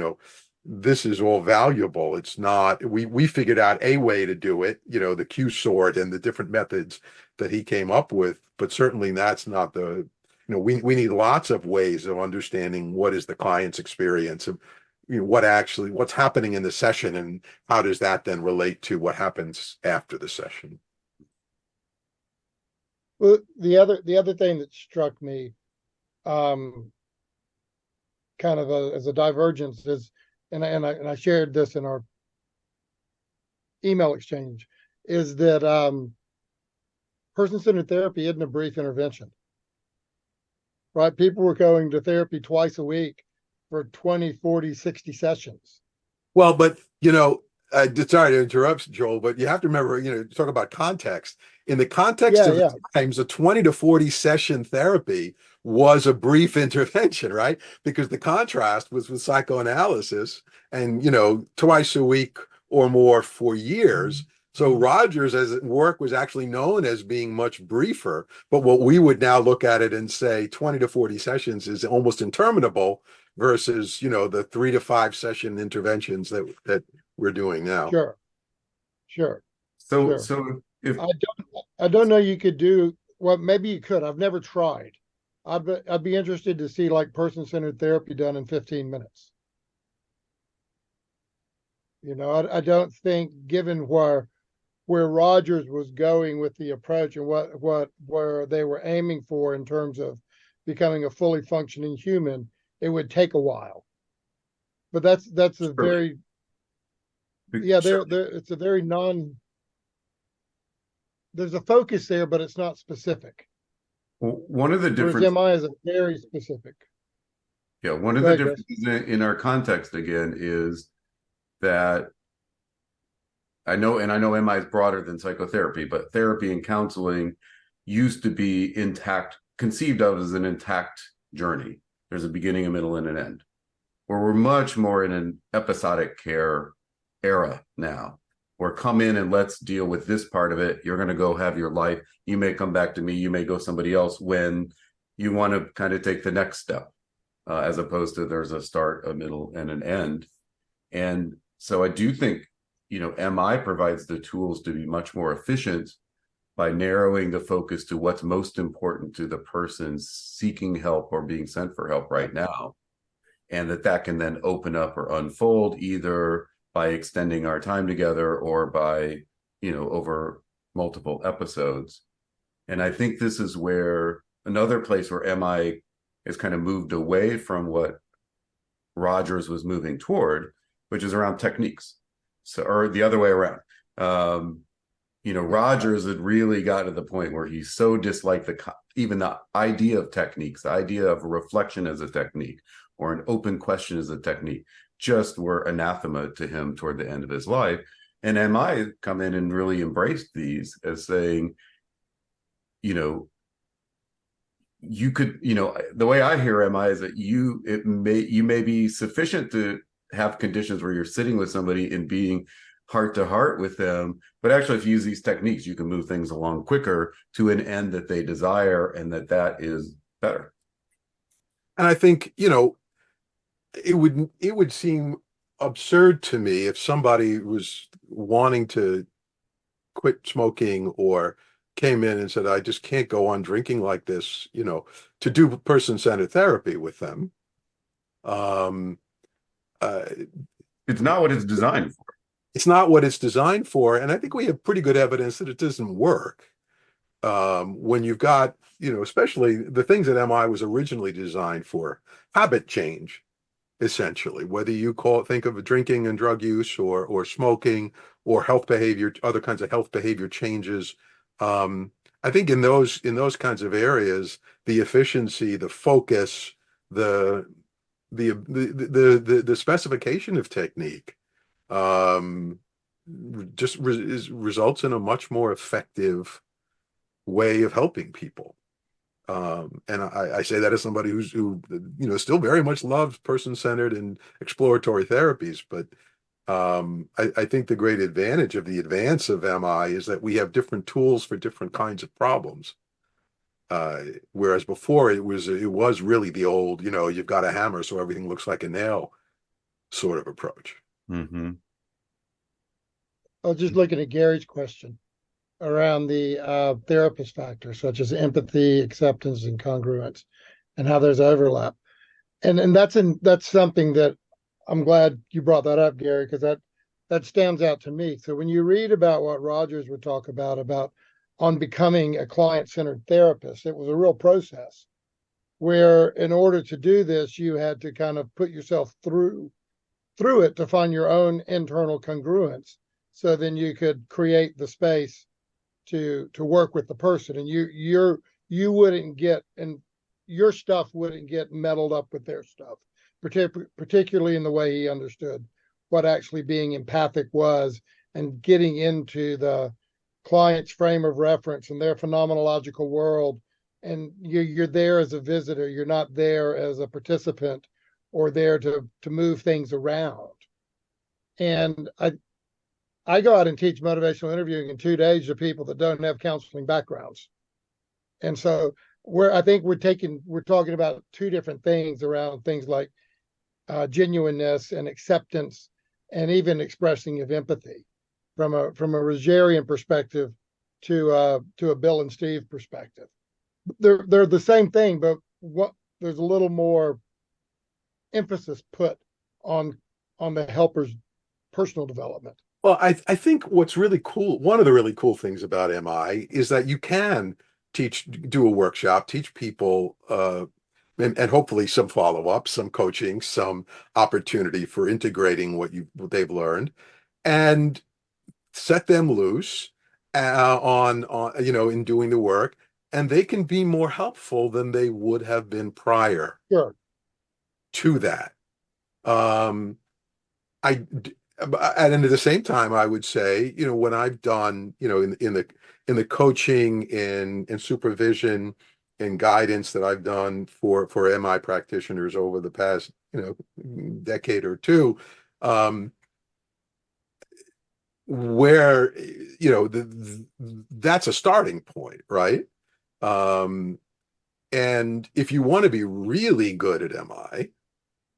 this is all valuable. It's not, we figured out a way to do it, the Q sort and the different methods that he came up with, but certainly that's not we need lots of ways of understanding what is the client's experience of, what's happening in the session, and how does that then relate to what happens after the session. Well, the other thing that struck me, kind of as a divergence is, and I shared this in our email exchange, is that person-centered therapy isn't a brief intervention, right? People were going to therapy twice a week for 20, 40, 60 sessions. Well, but sorry to interrupt, Joel, but you have to remember, talk about context. In the context Yeah, of yeah. the times, a 20 to 40 session therapy was a brief intervention, right? Because the contrast was with psychoanalysis and, twice a week or more for years. So Rogers, as work, was actually known as being much briefer. But what we would now look at it and say 20 to 40 sessions is almost interminable versus, the 3 to 5 session interventions that we're doing now. Sure, sure, So, sure. so if I don't know you could do, well, maybe you could. I've never tried. I'd be interested to see like person-centered therapy done in 15 minutes. I don't think, given where Rogers was going with the approach and where they were aiming for in terms of becoming a fully functioning human, it would take a while. But that's a very, yeah, it's a very there's a focus there, but it's not specific. one of the Whereas differences, MI is a very specific. yeah, one of Go the ahead, Chris. differences in our context again is that I know MI is broader than psychotherapy, but therapy and counseling used to be conceived of as an intact journey. There's a beginning, a middle, and an end. Where we're much more in an episodic care era now. Or come in and let's deal with this part of it. You're going to go have your life. You may come back to me. You may go somebody else when you want to kind of take the next step, as opposed to there's a start, a middle, and an end. And so I do think, MI provides the tools to be much more efficient by narrowing the focus to what's most important to the person seeking help or being sent for help right now. And that can then open up or unfold either by extending our time together or by, over multiple episodes. And I think this is where another place where MI has kind of moved away from what Rogers was moving toward, which is around techniques. So, or the other way around. Rogers had really got to the point where he so disliked even the idea of techniques, the idea of reflection as a technique or an open question as a technique, just were anathema to him toward the end of his life. And MI come in and really embraced these as saying, you could, the way I hear MI is that you may be sufficient to have conditions where you're sitting with somebody and being heart to heart with them, but actually if you use these techniques, you can move things along quicker to an end that they desire, and that is better. And I think, it would seem absurd to me if somebody was wanting to quit smoking or came in and said, I just can't go on drinking like this, to do person-centered therapy with them. It's not what it's designed for. It's not what it's designed for. And I think we have pretty good evidence that it doesn't work. When you've got, especially the things that MI was originally designed for, habit change, essentially, whether you think of drinking and drug use or smoking or health behavior, other kinds of health behavior changes. I think in those kinds of areas, the efficiency, the focus, the specification of technique results in a much more effective way of helping people. And I say that as somebody who still very much loves person-centered and exploratory therapies, but I think the great advantage of the advance of MI is that we have different tools for different kinds of problems. Whereas before it was really the old, you've got a hammer so everything looks like a nail sort of approach. Mm-hmm. I was just looking at Gary's question around the therapist factor, such as empathy, acceptance, and congruence, and how there's overlap. And that's something that I'm glad you brought that up, Gary, because that stands out to me. So when you read about what Rogers would talk about on becoming a client-centered therapist, it was a real process where in order to do this, you had to kind of put yourself through it to find your own internal congruence so then you could create the space to work with the person, and you wouldn't get, and your stuff wouldn't get meddled up with their stuff, particularly in the way he understood what actually being empathic was, and getting into the client's frame of reference and their phenomenological world. And you're there as a visitor. You're not there as a participant or there to move things around. And I go out and teach motivational interviewing in 2 days to people that don't have counseling backgrounds. And so I think we're talking about two different things around things like genuineness and acceptance, and even expressing of empathy from a Rogerian perspective to a Bill and Steve perspective. They're the same thing, but there's a little more emphasis put on the helper's personal development. Well, I think what's really cool, one of the really cool things about MI is that you can do a workshop, teach people, and hopefully some follow-up, some coaching, some opportunity for integrating what they've learned, and set them loose on in doing the work, and they can be more helpful than they would have been prior Sure. to that. And at the same time, I would say, when I've done, in the coaching, in supervision, and guidance that I've done for MI practitioners over the past, decade or two, where, that's a starting point, right? And if you want to be really good at MI,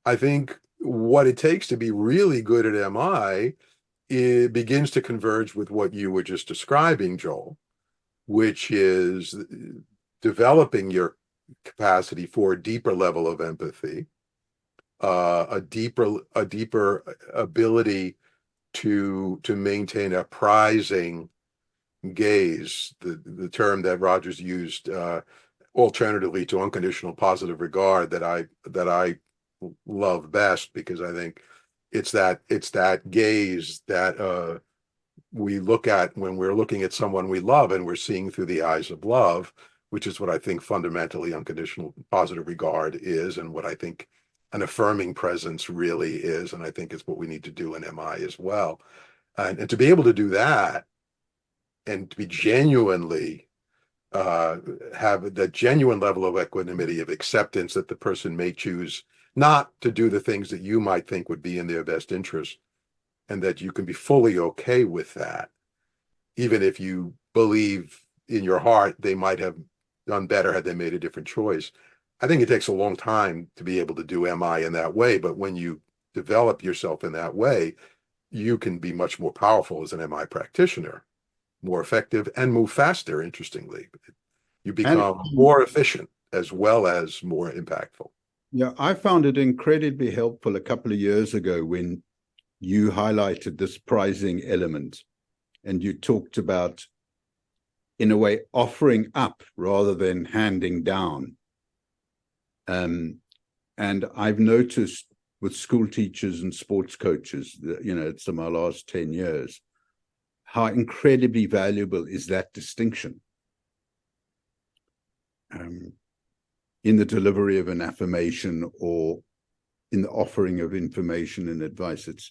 I think what it takes to be really good at MI, it begins to converge with what you were just describing, Joel, which is developing your capacity for a deeper level of empathy, a deeper ability to maintain a prizing gaze, the term that Rogers used, alternatively to unconditional positive regard, that I love best, because I think it's that gaze that we look at when we're looking at someone we love, and we're seeing through the eyes of love, which is what I think fundamentally unconditional positive regard is, and what I think an affirming presence really is, and I think it's what we need to do in MI as well. And to be able to do that, and to be genuinely have that genuine level of equanimity, of acceptance that the person may choose not to do the things that you might think would be in their best interest, and that you can be fully okay with that, even if you believe in your heart they might have done better had they made a different choice. I think it takes a long time to be able to do MI in that way, but when you develop yourself in that way, you can be much more powerful as an MI practitioner, more effective, and move faster. Interestingly, you become more efficient as well as more impactful. Yeah, I found it incredibly helpful a couple of years ago when you highlighted this prizing element, and you talked about, in a way, offering up rather than handing down. And I've noticed with school teachers and sports coaches, it's in my last 10 years, how incredibly valuable is that distinction in the delivery of an affirmation, or in the offering of information and advice. It's,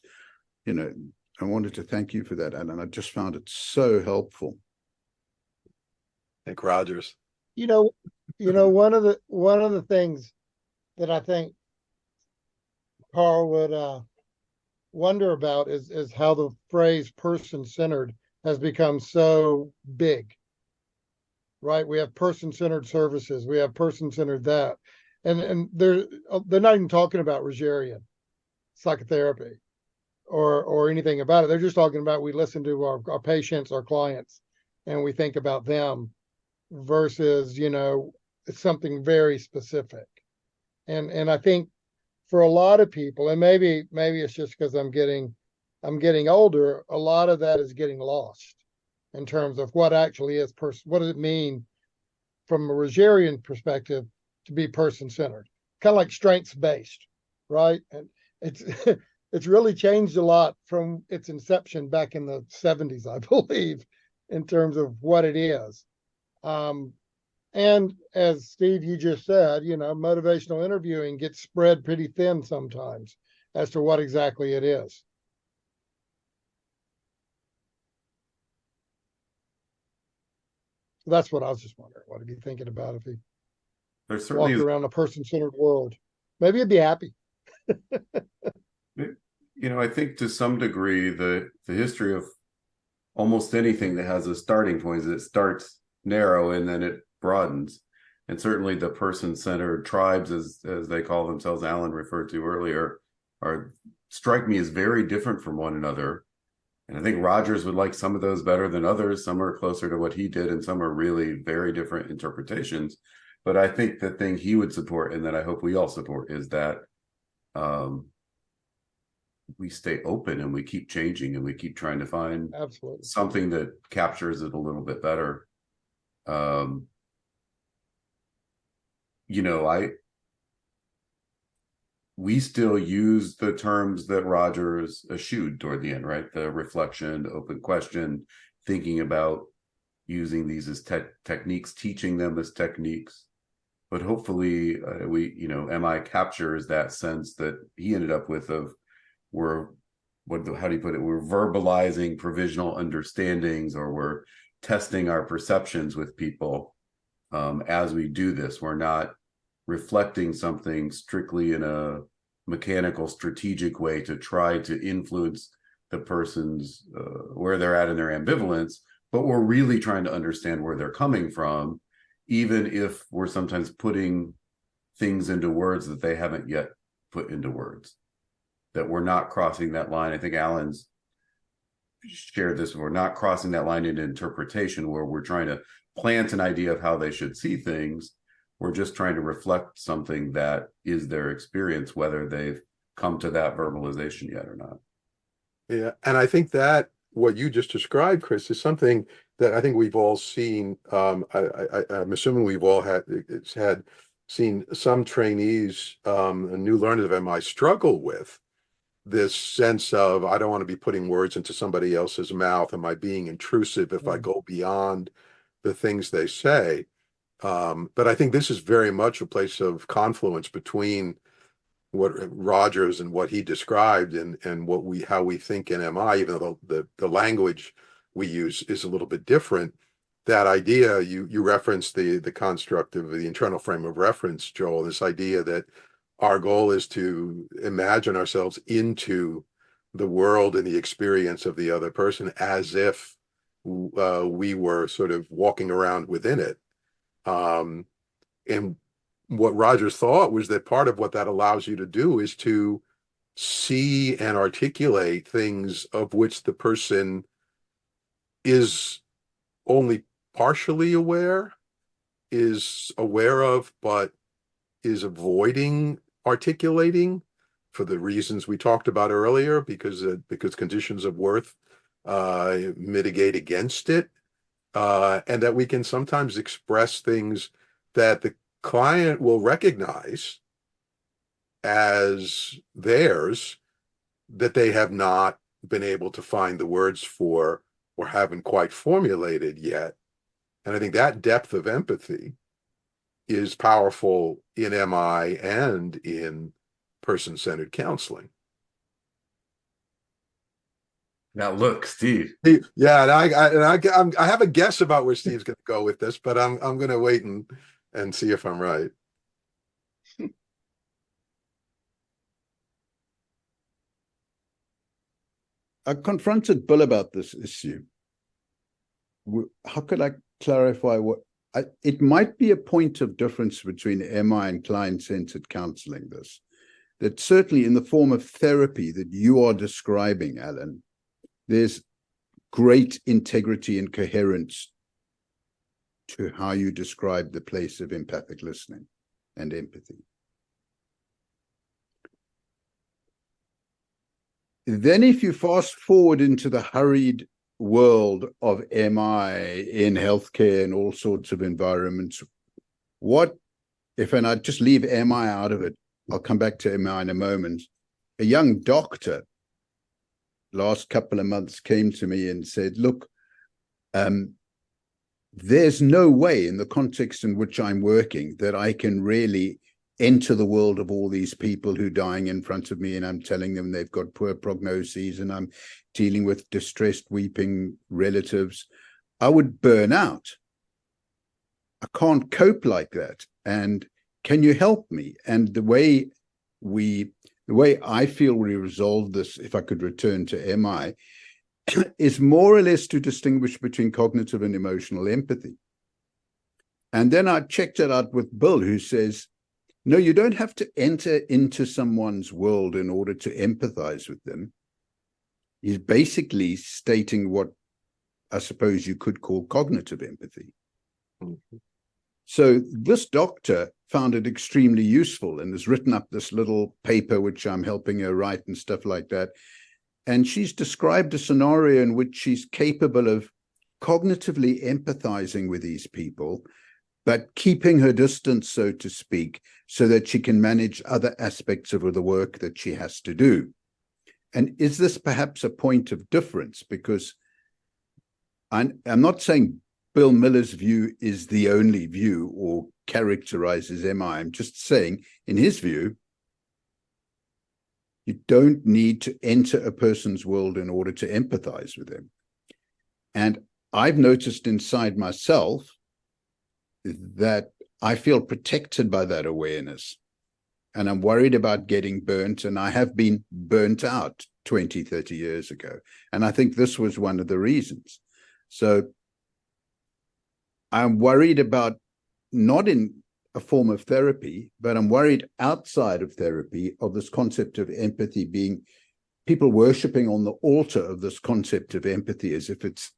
I wanted to thank you for that, Allan. I just found it so helpful. Thank Rogers. One of the things that I think Carl would wonder about is how the phrase person-centered has become so big, right? We have person-centered services, we have person-centered that, and they're not even talking about Rogerian psychotherapy or anything about it. They're just talking about, we listen to our patients, our clients, and we think about them, versus it's something very specific. And I think for a lot of people, and maybe it's just because I'm getting older, a lot of that is getting lost in terms of what actually is what does it mean from a Rogerian perspective to be person-centered, kind of like strengths-based, right? And it's it's really changed a lot from its inception back in the 70s, I believe, in terms of what it is. And as Steve, you just said, motivational interviewing gets spread pretty thin sometimes as to what exactly it is. So that's what I was just wondering. What are you thinking about if he There's certainly walked around a person-centered world? Maybe he'd be happy. I think to some degree the history of almost anything that has a starting point is it starts narrow and then it broadens. And certainly the person-centered tribes, as they call themselves, Allan referred to earlier, strike me as very different from one another. And I think Rogers would like some of those better than others. Some are closer to what he did, and some are really very different interpretations. But I think the thing he would support, and that I hope we all support, is that we stay open and we keep changing and we keep trying to find Absolutely something that captures it a little bit better. We still use the terms that Rogers eschewed toward the end, right? The reflection, the open question, thinking about using these as techniques, teaching them as techniques. But hopefully MI captures that sense that he ended up with of how do you put it? We're verbalizing provisional understandings, or we're testing our perceptions with people as we do this. We're not reflecting something strictly in a mechanical, strategic way to try to influence the person's where they're at in their ambivalence, but we're really trying to understand where they're coming from, even if we're sometimes putting things into words that they haven't yet put into words, that we're not crossing that line. I think Allan's shared this. We're not crossing that line into interpretation where we're trying to plant an idea of how they should see things. We're just trying to reflect something that is their experience, whether they've come to that verbalization yet or not. Yeah, and I think that what you just described, Chris, is something that I think we've all seen. I'm assuming we've all seen some trainees and new learners of MI struggle with this sense of, I don't want to be putting words into somebody else's mouth. Am I being intrusive if I go beyond the things they say? But I think this is very much a place of confluence between what Rogers and what he described and how we think in MI, even though the language we use is a little bit different. That idea, you referenced the construct of the internal frame of reference, Joel, this idea that our goal is to imagine ourselves into the world and the experience of the other person as if we were sort of walking around within it. And what Rogers thought was that part of what that allows you to do is to see and articulate things of which the person is only partially aware, is aware of, but is avoiding articulating for the reasons we talked about earlier, because conditions of worth mitigate against it. And that we can sometimes express things that the client will recognize as theirs that they have not been able to find the words for or haven't quite formulated yet. And I think that depth of empathy is powerful in MI and in person-centered counseling. Now, look, Steve. Yeah, and I have a guess about where Steve's going to go with this, but I'm going to wait and see if I'm right. I confronted Bill about this issue. How could I clarify it might be a point of difference between MI and client-centered counseling, that certainly in the form of therapy that you are describing, Allan, there's great integrity and coherence to how you describe the place of empathic listening and empathy. Then if you fast forward into the hurried world of MI in healthcare and all sorts of environments, and I just leave MI out of it, I'll come back to MI in a moment. a young doctor last couple of months came to me and said, look, there's no way in the context in which I'm working that I can really enter the world of all these people who are dying in front of me, and I'm telling them they've got poor prognoses, and I'm dealing with distressed, weeping relatives. I would burn out. I can't cope like that. And can you help me? And the way I feel we resolve this, if I could return to MI, is more or less to distinguish between cognitive and emotional empathy. And then I checked it out with Bill, who says, no, you don't have to enter into someone's world in order to empathize with them. He's basically stating what I suppose you could call cognitive empathy. Mm-hmm. So this doctor found it extremely useful and has written up this little paper, which I'm helping her write and stuff like that. And she's described a scenario in which she's capable of cognitively empathizing with these people, but keeping her distance, so to speak, so that she can manage other aspects of the work that she has to do. And is this perhaps a point of difference? Because I'm not saying Bill Miller's view is the only view or characterizes MI. I'm just saying, in his view, you don't need to enter a person's world in order to empathize with them. And I've noticed inside myself that I feel protected by that awareness. And I'm worried about getting burnt. And I have been burnt out 20, 30 years ago. And I think this was one of the reasons. So I'm worried about, not in a form of therapy, but I'm worried outside of therapy of this concept of empathy being people worshiping on the altar of this concept of empathy as if it's,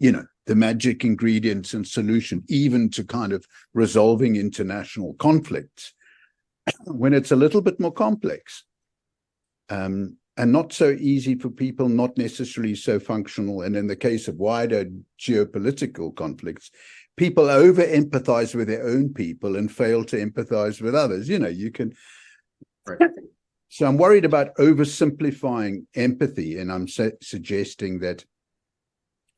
the magic ingredients and solution, even to kind of resolving international conflicts, when it's a little bit more complex and not so easy for people, not necessarily so functional. And in the case of wider geopolitical conflicts, people over-empathize with their own people and fail to empathize with others. You can. Right. So I'm worried about oversimplifying empathy, and I'm suggesting that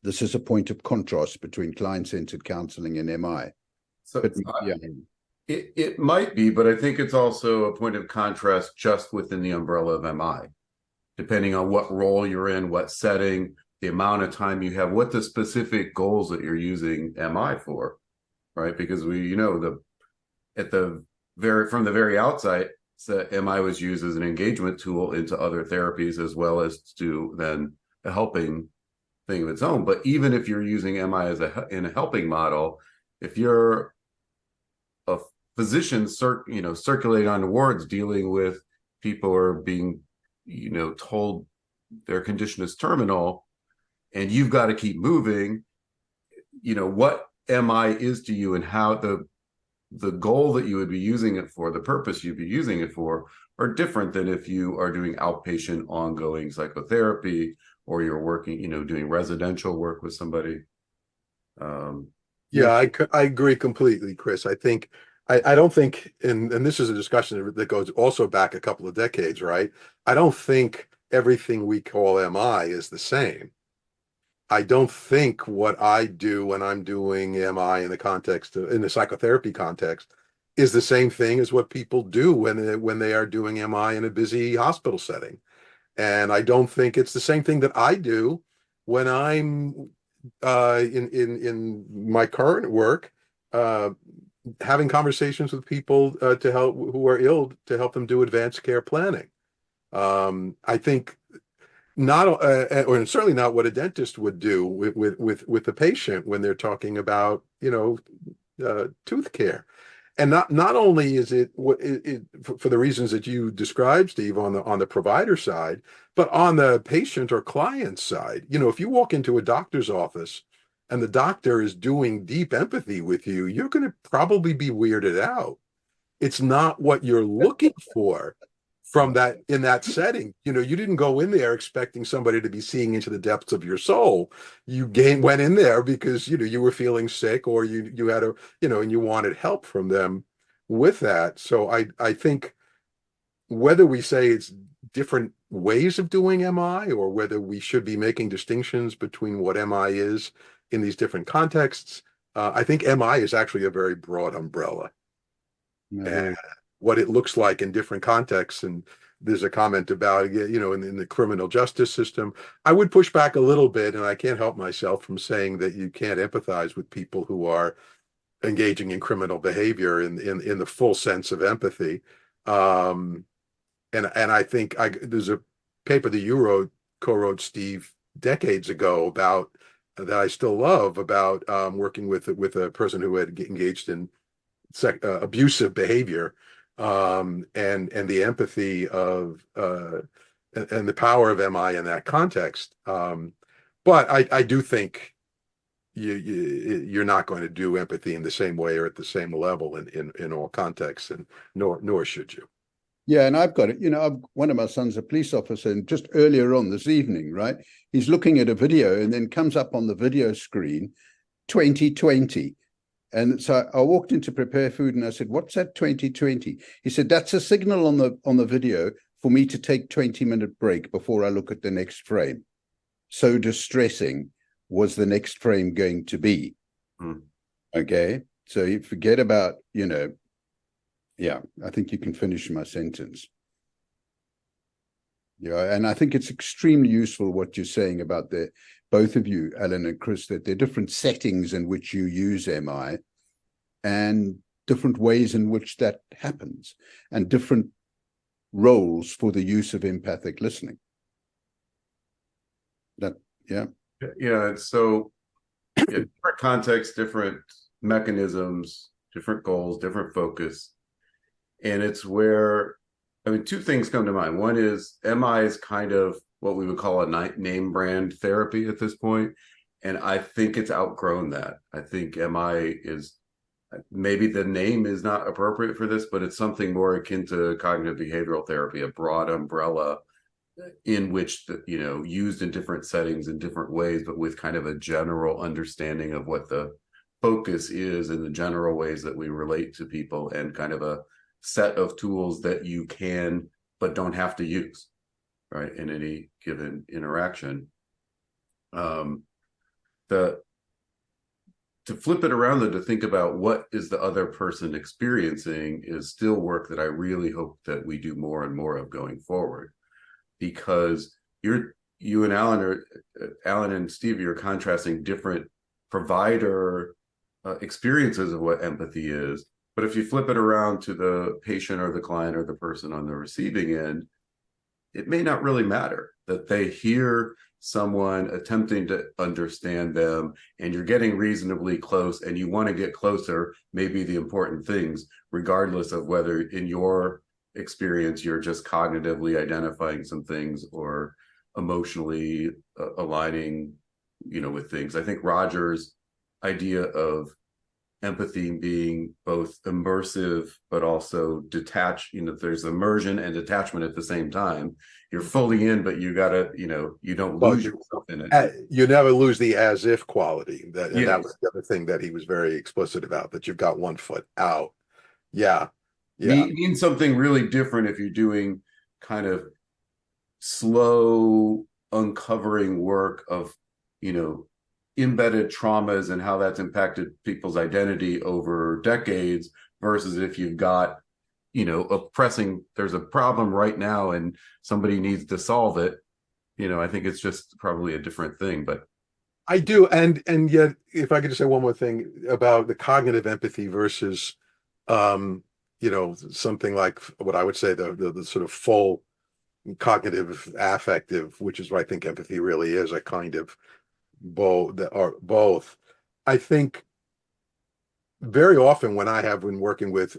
this is a point of contrast between client-centered counseling and MI. So it might be, but I think it's also a point of contrast just within the umbrella of MI, depending on what role you're in, what setting, the amount of time you have, what the specific goals that you're using MI for, right? Because from the very outside, MI was used as an engagement tool into other therapies, as well as to then a helping thing of its own. But even if you're using MI in a helping model, if you're a physician, circulating on the wards, dealing with people who are being, told their condition is terminal, and you've got to keep moving, what MI is to you and how the goal that you would be using it for, the purpose you'd be using it for, are different than if you are doing outpatient ongoing psychotherapy, or you're working, doing residential work with somebody. I agree completely, Chris. I think, I don't think, and this is a discussion that goes also back a couple of decades, right? I don't think everything we call MI is the same. I don't think what I do when I'm doing MI in the psychotherapy context is the same thing as what people do when they are doing MI in a busy hospital setting. And I don't think it's the same thing that I do when I'm in my current work, having conversations with people to help who are ill, to help them do advanced care planning. I think not, or certainly not what a dentist would do with the patient when they're talking about tooth care. And not only is it for the reasons that you described, Steve, on the provider side, but on the patient or client side. If you walk into a doctor's office and the doctor is doing deep empathy with you, you're going to probably be weirded out. It's not what you're looking for from that in that setting. You didn't go in there expecting somebody to be seeing into the depths of your soul. You went in there because you were feeling sick, or you had and you wanted help from them with that. So I think whether we say it's different ways of doing MI, or whether we should be making distinctions between what MI is in these different contexts. I think MI is actually a very broad umbrella, and what it looks like in different contexts. And there's a comment about, in the criminal justice system. I would push back a little bit, and I can't help myself from saying that you can't empathize with people who are engaging in criminal behavior in the full sense of empathy. And I think there's a paper that you co-wrote, Steve, decades ago about that I still love, about working with a person who had engaged in abusive behavior, and the empathy of and the power of MI in that context. But I do think you're not going to do empathy in the same way or at the same level in all contexts, and nor should you. Yeah, and I've got it. One of my sons, a police officer, and just earlier on this evening, right, he's looking at a video and then comes up on the video screen, 2020. And so I walked in to prepare food and I said, "What's that 2020?" He said, "That's a signal on the video for me to take 20-minute break before I look at the next frame." So distressing was the next frame going to be. Okay. So you forget about, yeah, I think you can finish my sentence. Yeah, and I think it's extremely useful what you're saying about both of you, Allan and Chris, that there are different settings in which you use MI and different ways in which that happens, and different roles for the use of empathic listening. Yeah. So different contexts, different mechanisms, different goals, different focus. And it's where, two things come to mind. One is MI is kind of what we would call a name brand therapy at this point. And I think it's outgrown that. I think MI is, maybe the name is not appropriate for this, but it's something more akin to cognitive behavioral therapy, a broad umbrella in which, used in different settings in different ways, but with kind of a general understanding of what the focus is and the general ways that we relate to people, and kind of a set of tools that you can but don't have to use, right, in any given interaction. To flip it around, though, to think about what is the other person experiencing is still work that I really hope that we do more and more of going forward, because you and Allan and Steve, you're contrasting different provider experiences of what empathy is. But if you flip it around to the patient or the client or the person on the receiving end, it may not really matter that they hear someone attempting to understand them, and you're getting reasonably close, and you want to get closer, maybe the important things, regardless of whether in your experience you're just cognitively identifying some things or emotionally aligning, with things. I think Roger's idea of empathy being both immersive but also detached, there's immersion and detachment at the same time. You're fully in, but you gotta, you don't lose yourself in it. You never lose the as if quality. That was the other thing that he was very explicit about, that you've got one foot out. Yeah. Means something really different if you're doing kind of slow uncovering work of, embedded traumas and how that's impacted people's identity over decades, versus if you've got, there's a problem right now and somebody needs to solve it. I think it's just probably a different thing. But I do. And yet, if I could just say one more thing about the cognitive empathy versus, something like what I would say the sort of full cognitive affective, which is what I think empathy really is, a kind of both. I think very often when I have been working with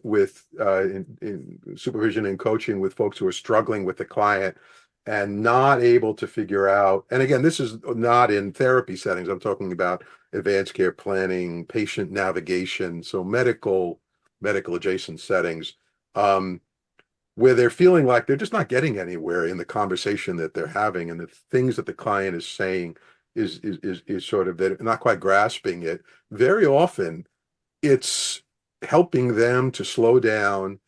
in supervision and coaching with folks who are struggling with the client and not able to figure out, and again, this is not in therapy settings, I'm talking about advanced care planning, patient navigation, so medical adjacent settings, where they're feeling like they're just not getting anywhere in the conversation that they're having, and the things that the client is saying is sort of, they're not quite grasping it. Very often it's helping them to slow down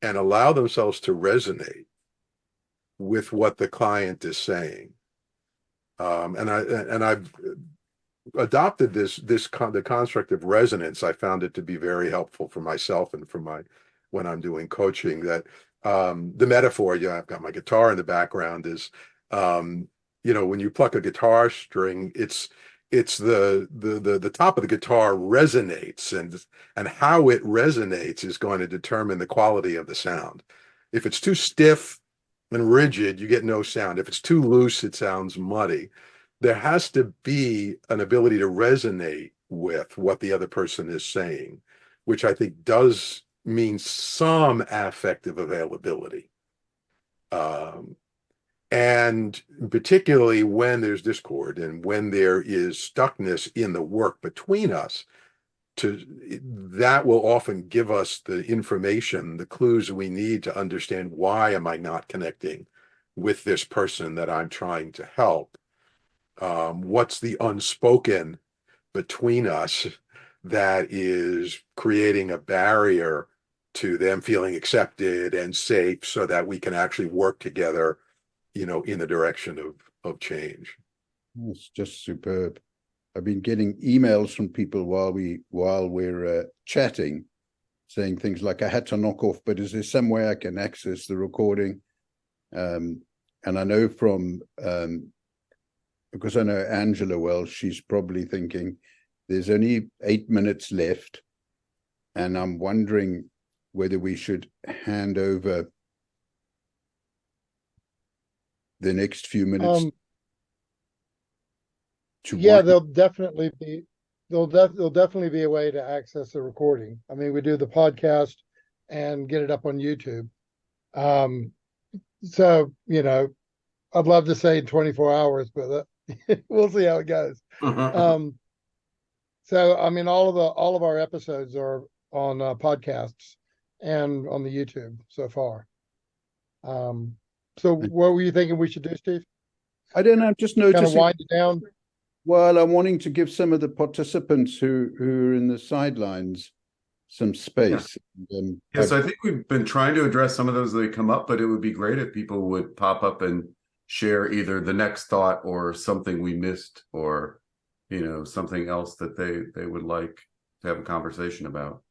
and allow themselves to resonate with what the client is saying. And I've adopted the construct of resonance. I found it to be very helpful for myself and for when I'm doing coaching. That the metaphor, I've got my guitar in the background, is when you pluck a guitar string, it's the top of the guitar resonates, and how it resonates is going to determine the quality of the sound. If it's too stiff and rigid, you get no sound. If it's too loose, it sounds muddy. There has to be an ability to resonate with what the other person is saying, which I think does mean some affective availability. And particularly when there's discord and when there is stuckness in the work between us, that will often give us the information, the clues we need to understand, why am I not connecting with this person that I'm trying to help? What's the unspoken between us that is creating a barrier to them feeling accepted and safe, so that we can actually work together, in the direction of change. It's just superb. I've been getting emails from people while we're chatting, saying things like, I had to knock off, but is there some way I can access the recording? And I know because I know Angela well, she's probably thinking there's only 8 minutes left, and I'm wondering whether we should hand over the next few minutes to there'll definitely be a way to access the recording. I mean, we do the podcast and get it up on YouTube. So I'd love to say 24 hours, but we'll see how it goes. So I mean, all of our episodes are on podcasts and on the YouTube so far. So what were you thinking we should do, Steve? I don't know, I'm just noticing. Kind of wind it down. Well, I'm wanting to give some of the participants who are in the sidelines some space. Yes, I think we've been trying to address some of those that come up, but it would be great if people would pop up and share either the next thought or something we missed, or something else that they would like to have a conversation about.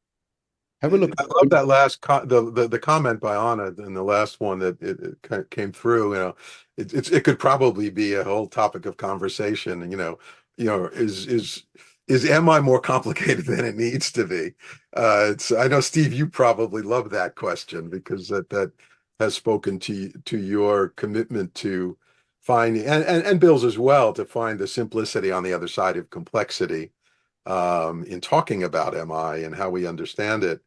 Have a look. I love that last the comment by Anna in the last one that it came through. It could probably be a whole topic of conversation. Is MI more complicated than it needs to be? I know, Steve, you probably love that question, because that has spoken to your commitment to finding, and Bill's as well, to find the simplicity on the other side of complexity in talking about MI and how we understand it.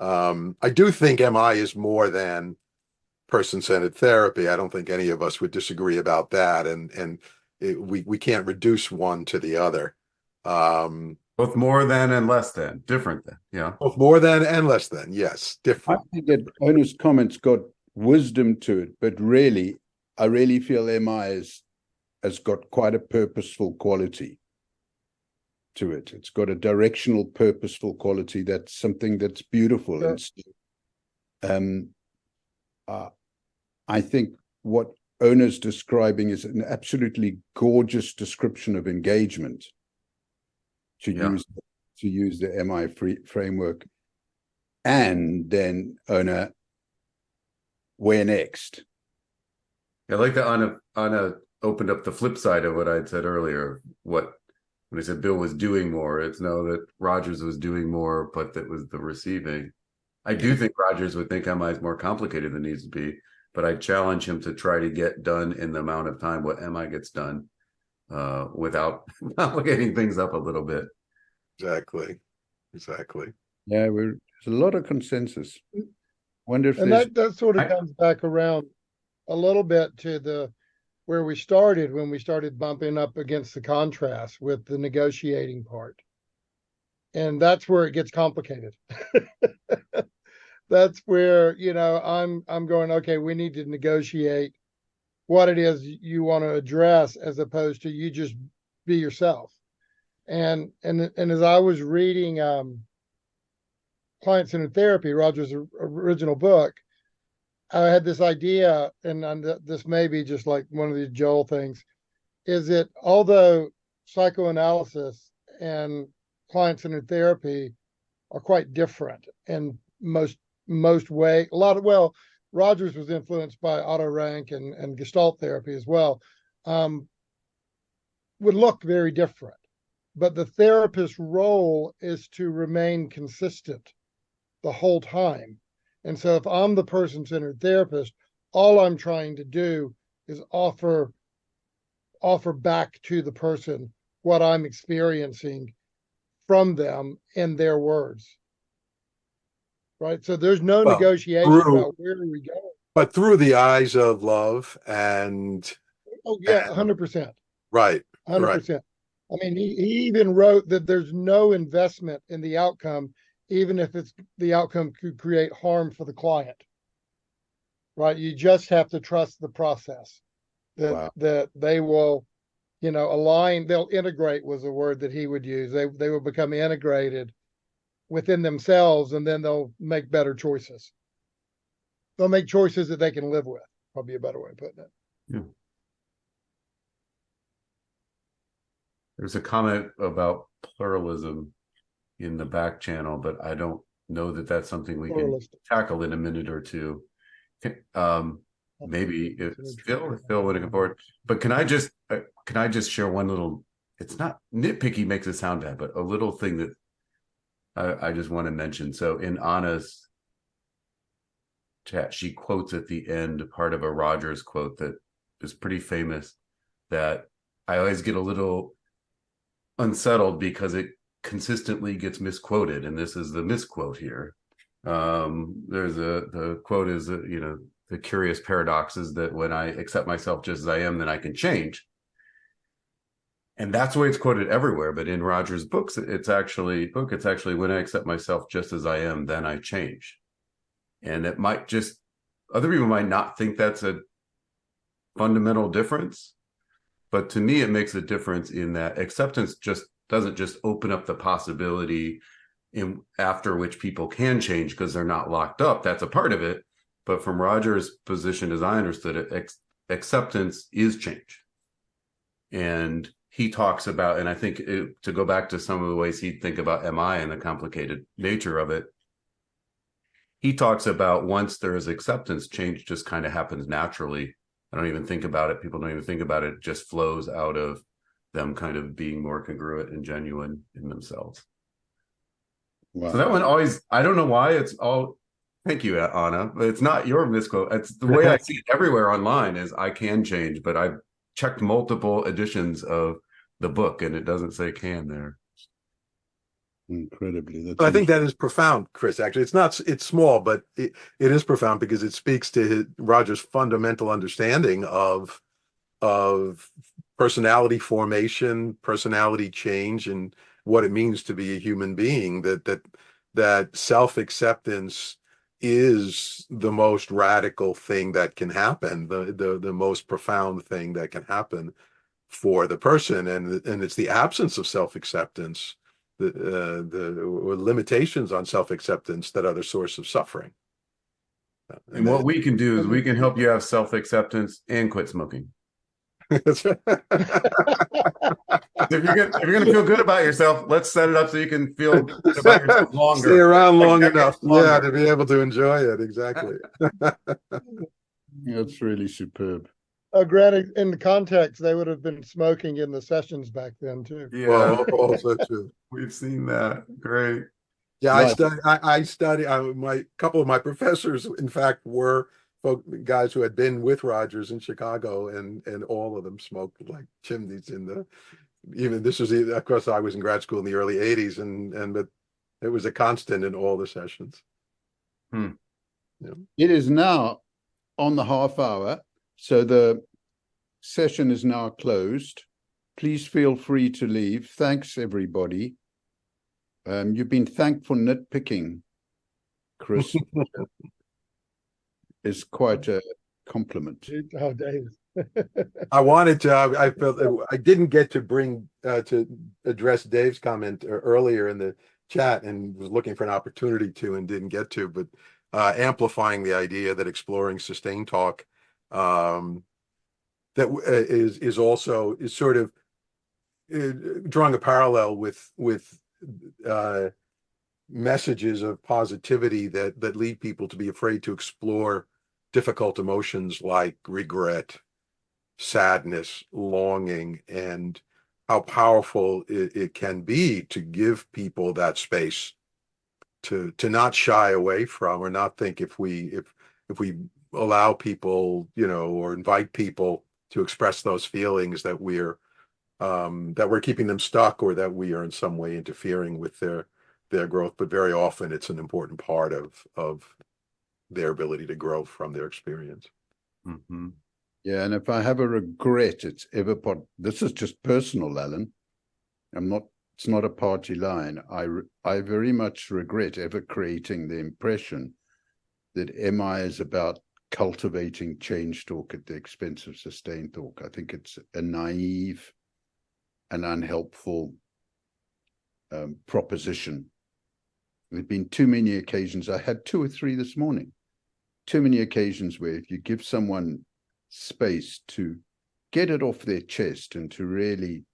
I do think MI is more than person-centered therapy. I don't think any of us would disagree about that, and we can't reduce one to the other. Both more than and less than, different than, yeah. Both more than and less than, yes, different. I think that Ona's comments got wisdom to it, but really, I really feel MI has got quite a purposeful quality to it. It's got a directional, purposeful quality. That's something that's beautiful. Sure. And I think what Ona's describing is an absolutely gorgeous description of engagement, to use the MI framework. And then Ona, where next? I like that Anna opened up the flip side of what I'd said earlier. When I said Bill was doing more, it's that Rogers was doing more, but that was the receiving. I do think Rogers would think MI is more complicated than it needs to be, but I challenge him to try to get done in the amount of time what MI gets done without complicating things up a little bit. Exactly. Yeah, there's a lot of consensus. Wonder if and that sort of comes back around a little bit to where we started, when we started bumping up against the contrast with the negotiating part. And that's where it gets complicated. That's where, I'm going, okay, we need to negotiate what it is you want to address, as opposed to you just be yourself. And as I was reading Client-Centered Therapy, Roger's original book, I had this idea, and this may be just like one of these Joel things, is that although psychoanalysis and client-centered therapy are quite different in most way, Rogers was influenced by Otto Rank and Gestalt therapy as well, would look very different. But the therapist's role is to remain consistent the whole time. And so if I'm the person-centered therapist, all I'm trying to do is offer back to the person what I'm experiencing from them in their words. Right? So there's no negotiation about where we go. But through the eyes of love and... Oh, yeah, 100%. Right. 100%. Right. I mean, he even wrote that there's no investment in the outcome, even if the outcome could create harm for the client. Right? You just have to trust the process that they will, align. They'll integrate was a word that he would use. They will become integrated within themselves, and then they'll make better choices. They'll make choices that they can live with. Probably a better way of putting it. Yeah. There's a comment about pluralism in the back channel, but I don't know that that's something we can tackle in a minute or two. Maybe it's Phil looking forward. But can I just share one little? It's not nitpicky, makes it sound bad, but a little thing that I just want to mention. So in Anna's chat, she quotes at the end part of a Rogers quote that is pretty famous, that I always get a little unsettled because it consistently gets misquoted, and this is the misquote here. The quote is the curious paradox is that when I accept myself just as I am, then I can change. And that's the way it's quoted everywhere. But in Rogers' books, it's actually when I accept myself just as I am, then I change. And it might just, other people might not think that's a fundamental difference. But to me, it makes a difference in that acceptance doesn't just open up the possibility after which people can change because they're not locked up. That's a part of it. But from Rogers' position, as I understood it, acceptance is change. And he talks about, and I think to go back to some of the ways he'd think about MI and the complicated nature of it, he talks about once there is acceptance, change just kind of happens naturally. I don't even think about it. People don't even think about it. It just flows out of them kind of being more congruent and genuine in themselves. Wow. So that one always, I don't know why it's all, thank you, Anna, but it's not your misquote. It's the way I see it everywhere online is I can change, but I've checked multiple editions of the book and it doesn't say can there. Incredibly. I think that is profound, Chris. Actually, it's small, but it is profound because it speaks to Rogers' fundamental understanding of personality formation, personality change, and what it means to be a human being. That self-acceptance is the most radical thing that can happen, the most profound thing that can happen for the person, and it's the absence of self-acceptance, the limitations on self-acceptance that are the source of suffering. And what we can do is we can help you have self-acceptance and quit smoking. That's right. If you're gonna feel good about yourself, let's set it up so you can feel good about yourself longer. Stay around long enough, yeah, to be able to enjoy it. Exactly. That's really superb. Granted, in the context, they would have been smoking in the sessions back then too. Yeah, well, also true. We've seen that. Great. Yeah, right. I studied. My couple of my professors, in fact, were guys who had been with Rogers in Chicago, and all of them smoked like chimneys in the. Even this was, of course, I was in grad school in the early '80s, but it was a constant in all the sessions. Yeah. It is now on the half hour. So the session is now closed. Please feel free to leave. Thanks, everybody. You've been thanked for nitpicking, Chris. Is quite a compliment. Oh, Dave. I wanted to. I felt I didn't get to bring to address Dave's comment earlier in the chat, and was looking for an opportunity to, and didn't get to. But amplifying the idea that exploring sustained talk that is also is sort of drawing a parallel with messages of positivity that lead people to be afraid to explore difficult emotions like regret, sadness, longing, and how powerful it can be to give people that space to not shy away from, or not think if we allow people, or invite people to express those feelings that we're keeping them stuck, or that we are in some way interfering with their growth. But very often it's an important part of their ability to grow from their experience. Mm-hmm. Yeah, and if I have a regret, it's ever this is just personal, Allan. It's not a party line. I very much regret ever creating the impression that MI is about cultivating change talk at the expense of sustained talk. I think it's a naive and unhelpful proposition. There have been too many occasions. I had 2 or 3 this morning. Too many occasions where if you give someone space to get it off their chest and to really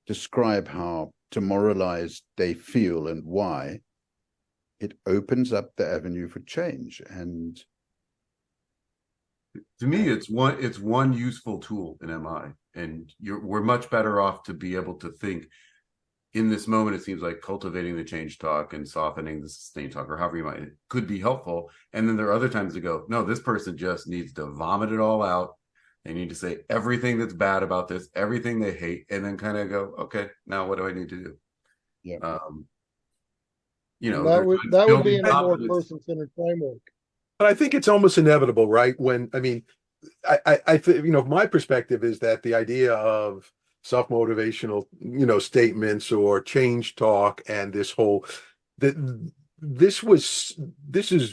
describe how demoralized they feel and why, it opens up the avenue for change. And to me, it's one useful tool in MI, and we're much better off to be able to think in this moment. It seems like cultivating the change talk and softening the sustained talk, or however you might, it could be helpful. And then there are other times to go, no, this person just needs to vomit it all out. They need to say everything that's bad about this, everything they hate, and then kind of go, okay, now what do I need to do? Yeah. That would be in a more person-centered framework. But I think it's almost inevitable, right? I think, my perspective is that the idea of self-motivational, statements or change talk, and this is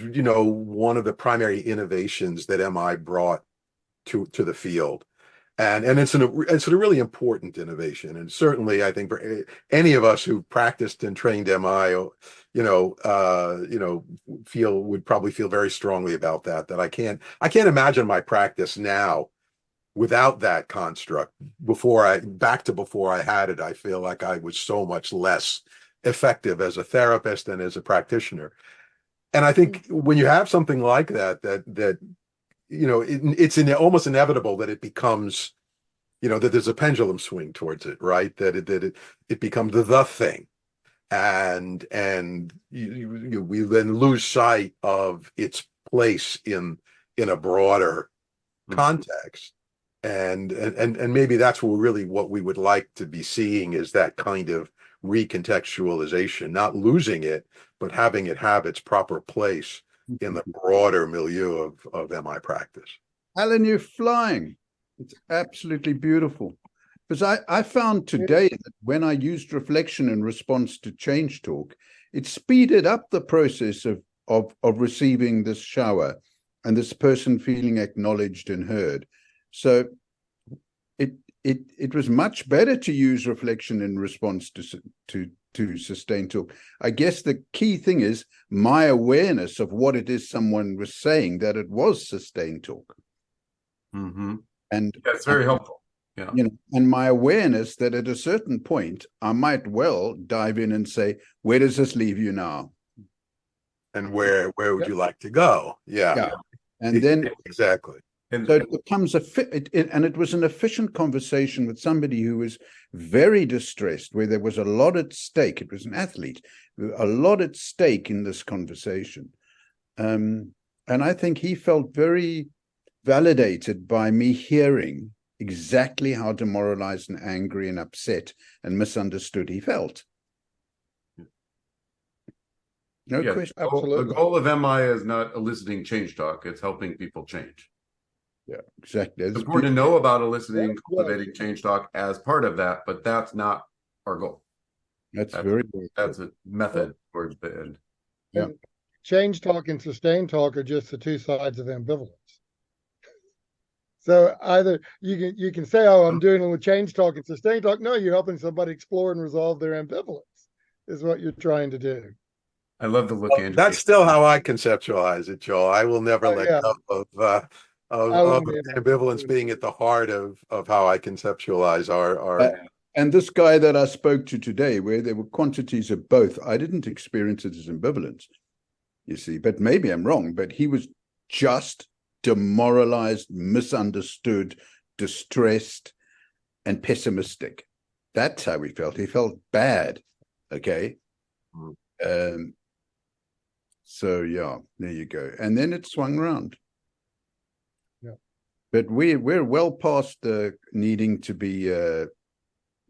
one of the primary innovations that MI brought to the field. And it's a really important innovation. And certainly I think for any of us who practiced and trained MI, would probably feel very strongly about that I can't imagine my practice now without that construct. Before I had it, I feel like I was so much less effective as a therapist and as a practitioner. And I think when you have something like that it's almost inevitable that it becomes, that there's a pendulum swing towards it, right? That it becomes the thing, and we then lose sight of its place in a broader context, and maybe that's what we would like to be seeing, is that kind of recontextualization, not losing it, but having it have its proper place in the broader milieu of MI practice. Allan, you're flying. It's absolutely beautiful. Because I found today that when I used reflection in response to change talk, it speeded up the process of receiving this shower and this person feeling acknowledged and heard. So it was much better to use reflection in response to sustained talk. I guess the key thing is my awareness of what it is someone was saying, that it was sustained talk. Mm-hmm. And that's very helpful. Yeah. And my awareness that at a certain point, I might well dive in and say, where does this leave you now? And where would you like to go? Yeah. And then exactly. And so it becomes and it was an efficient conversation with somebody who was very distressed, where there was a lot at stake. It was an athlete, a lot at stake in this conversation. And I think he felt very validated by me hearing exactly how demoralized and angry and upset and misunderstood he felt. No question. Absolutely. The goal of MI is not eliciting change talk. It's helping people change. Yeah, exactly. It's important to know about eliciting, cultivating change talk as part of that, but that's not our goal. That's a method towards the end. Yeah. And change talk and sustained talk are just the two sides of ambivalence. So either you can say, oh, I'm doing it with change talk and sustained talk. No, you're helping somebody explore and resolve their ambivalence, is what you're trying to do. I love the look Well, Andrew that's gave. still how I conceptualize it, Joel. I will never Oh, let yeah. go I of wouldn't either. ambivalence being at the heart of how I conceptualize our. And this guy that I spoke to today, where there were quantities of both, I didn't experience it as ambivalence, you see, but maybe I'm wrong, but he was just demoralized, misunderstood, distressed, and pessimistic. That's how he felt. He felt bad. Okay. So yeah, there you go. And then it swung around. Yeah. But we're well past the needing to be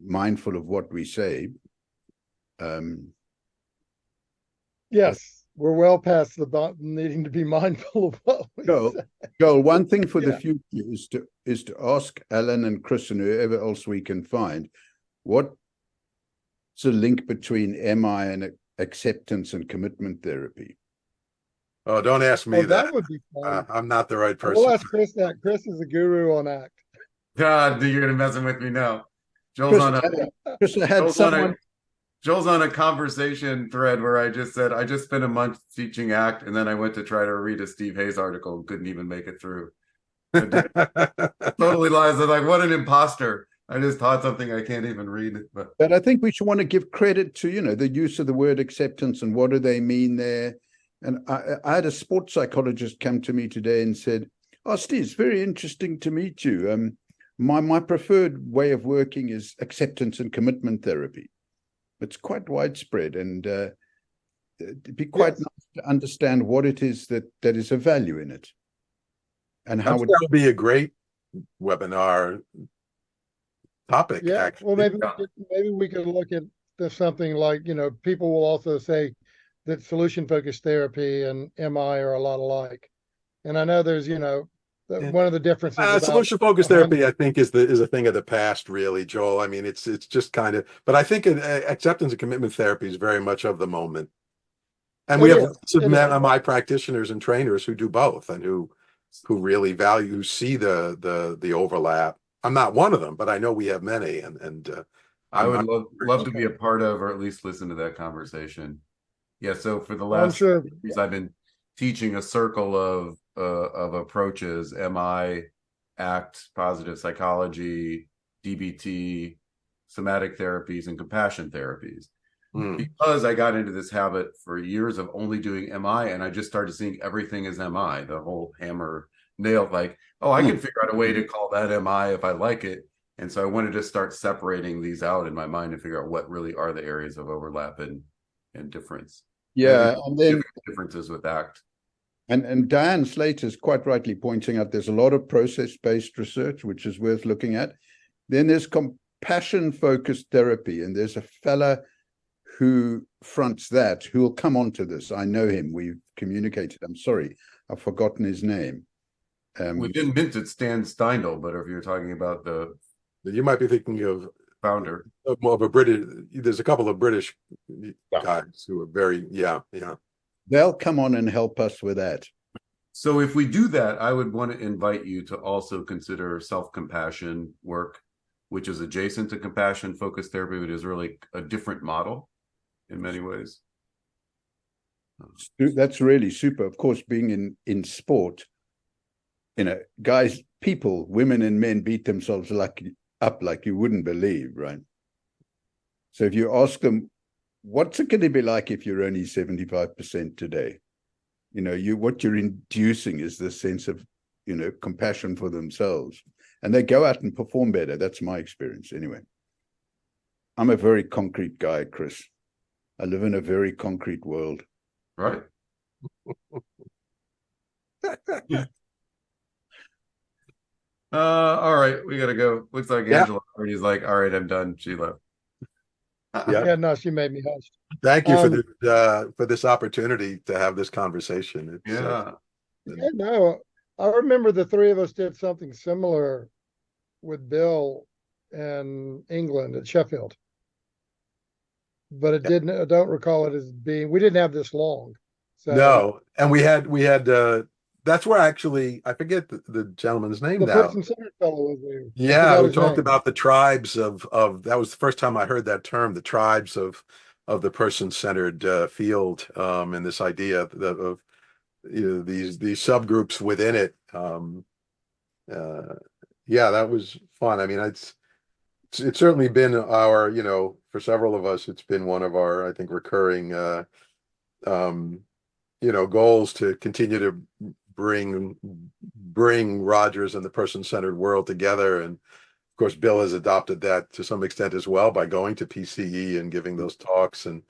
mindful of what we say. Yes, we're well past the needing to be mindful of what we say. Joel, one thing for the Yeah. future is to ask Allan and Chris and whoever else we can find, what's the link between MI and acceptance and commitment therapy? Oh, don't ask me Oh, that. that would be fun. I'm not the right We'll person. ask Chris that. Chris is a guru on ACT. God, you're gonna messing with me now. Chris, I had someone. Joel's on a conversation thread where I just said I just spent a month teaching ACT, and then I went to try to read a Steve Hayes article and couldn't even make it through. Totally lies. I'm like, what an imposter. I just taught something I can't even read. But I think we should want to give credit to, the use of the word acceptance and what do they mean there. And I had a sports psychologist come to me today and said, "Oh, Steve, it's very interesting to meet you. My preferred way of working is acceptance and commitment therapy. It's quite widespread, and it'd be quite nice to understand what it is that is of value in it, and how that would be a great webinar topic. Yeah, actually. well, maybe we could look at something like, people will also say that solution-focused therapy and MI are a lot alike. And I know there's, one of the differences. Solution-focused therapy, I think, is a thing of the past, really, Joel. I mean, it's just kind of, but I think acceptance and commitment therapy is very much of the moment. And we have lots of MI practitioners and trainers who do both and who really value, who see the overlap. I'm not one of them, but I know we have many, and I would love to be a part of, or at least listen to that conversation. Yeah. So for the last years, I've been teaching a circle of approaches: MI, ACT, positive psychology, DBT, somatic therapies, and compassion therapies. Because I got into this habit for years of only doing MI, and I just started seeing everything as MI, the whole hammer nail, like, oh, I can figure out a way to call that MI if I like it. And so I wanted to start separating these out in my mind and figure out what really are the areas of overlap and difference. Yeah, and then differences with ACT. And Diane Slater is quite rightly pointing out there's a lot of process-based research, which is worth looking at. Then there's compassion-focused therapy, and there's a fella who fronts that, who will come on to this. I know him. We've communicated. I'm sorry, I've forgotten his name. We didn't mint it Stan Steindl, but if you're talking about you might be thinking of founder. More of a British, there's a couple of British guys who are very, yeah. They'll come on and help us with that. So if we do that, I would want to invite you to also consider self-compassion work, which is adjacent to compassion-focused therapy, but is really a different model in many ways. That's really super. Of course, being in sport, guys, people, women and men beat themselves up like you wouldn't believe, right? So if you ask them, what's it going to be like if you're only 75% today? What you're inducing is this sense of, compassion for themselves. And they go out and perform better. That's my experience anyway. I'm a very concrete guy, Chris. I live in a very concrete world. Right. All right, we gotta go. Looks like Angela already's like, all right, I'm done. She left. Yeah, no, she made me hush. Thank you for this opportunity to have this conversation. No, I remember the three of us did something similar with Bill in England at Sheffield, but it didn't. I don't recall it as being. We didn't have this long. So no, and we had. That's where actually I forget the gentleman's name now. The person-centered fellow was there. Yeah, we talked about the tribes of. That was the first time I heard that term, the tribes of the person-centered field, and this idea of these subgroups within it. Yeah, that was fun. I mean, it's certainly been our, for several of us, it's been one of our, I think, recurring goals to continue to bring Rogers and the person-centered world together. And of course, Bill has adopted that to some extent as well by going to PCE and giving those talks. And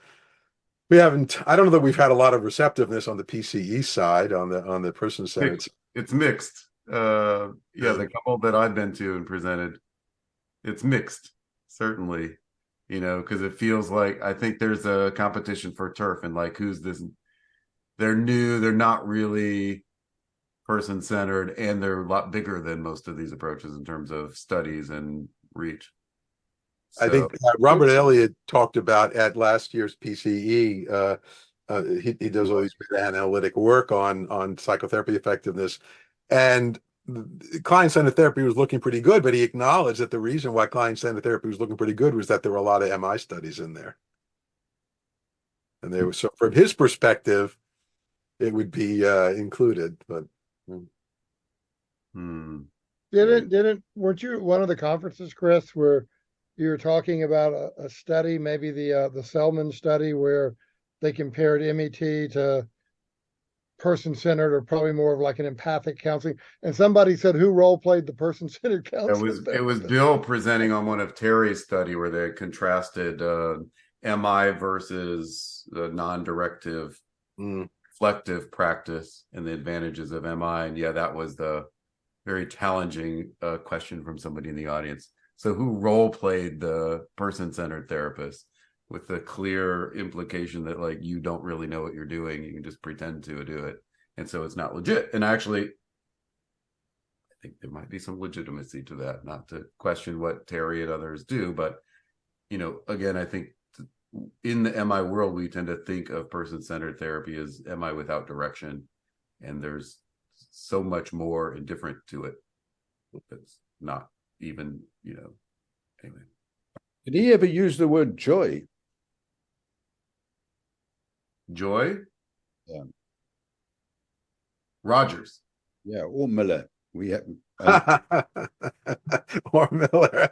I don't know that we've had a lot of receptiveness on the PCE side, on the person-centered. It's mixed. Yeah, the couple that I've been to and presented, it's mixed, certainly, because it feels like, I think there's a competition for turf and like, who's this? They're new, they're not really person-centered, and they're a lot bigger than most of these approaches in terms of studies and reach. I think Robert Elliott talked about at last year's PCE. He does all these analytic work on psychotherapy effectiveness, and client-centered therapy was looking pretty good. But he acknowledged that the reason why client-centered therapy was looking pretty good was that there were a lot of MI studies in there, and there was, so from his perspective, it would be included. But weren't you at one of the conferences, Chris, where you were talking about a study, maybe the Selman study, where they compared MET to person-centered, or probably more of like an empathic counseling, and somebody said, who role played the person-centered counseling? It was Bill presenting on one of Terry's study where they contrasted MI versus the non-directive reflective practice and the advantages of MI. And yeah, that was the very challenging question from somebody in the audience. So who role played the person-centered therapist, with the clear implication that like you don't really know what you're doing, you can just pretend to do it, and so it's not legit. And actually, I think there might be some legitimacy to that, not to question what Terry and others do, but again, I think in the MI world, we tend to think of person-centered therapy as MI without direction, and there's so much more and different to it. It's not even, anyway. Did he ever use the word joy? Joy? Yeah. Rogers. Yeah, or Miller. We have or Miller.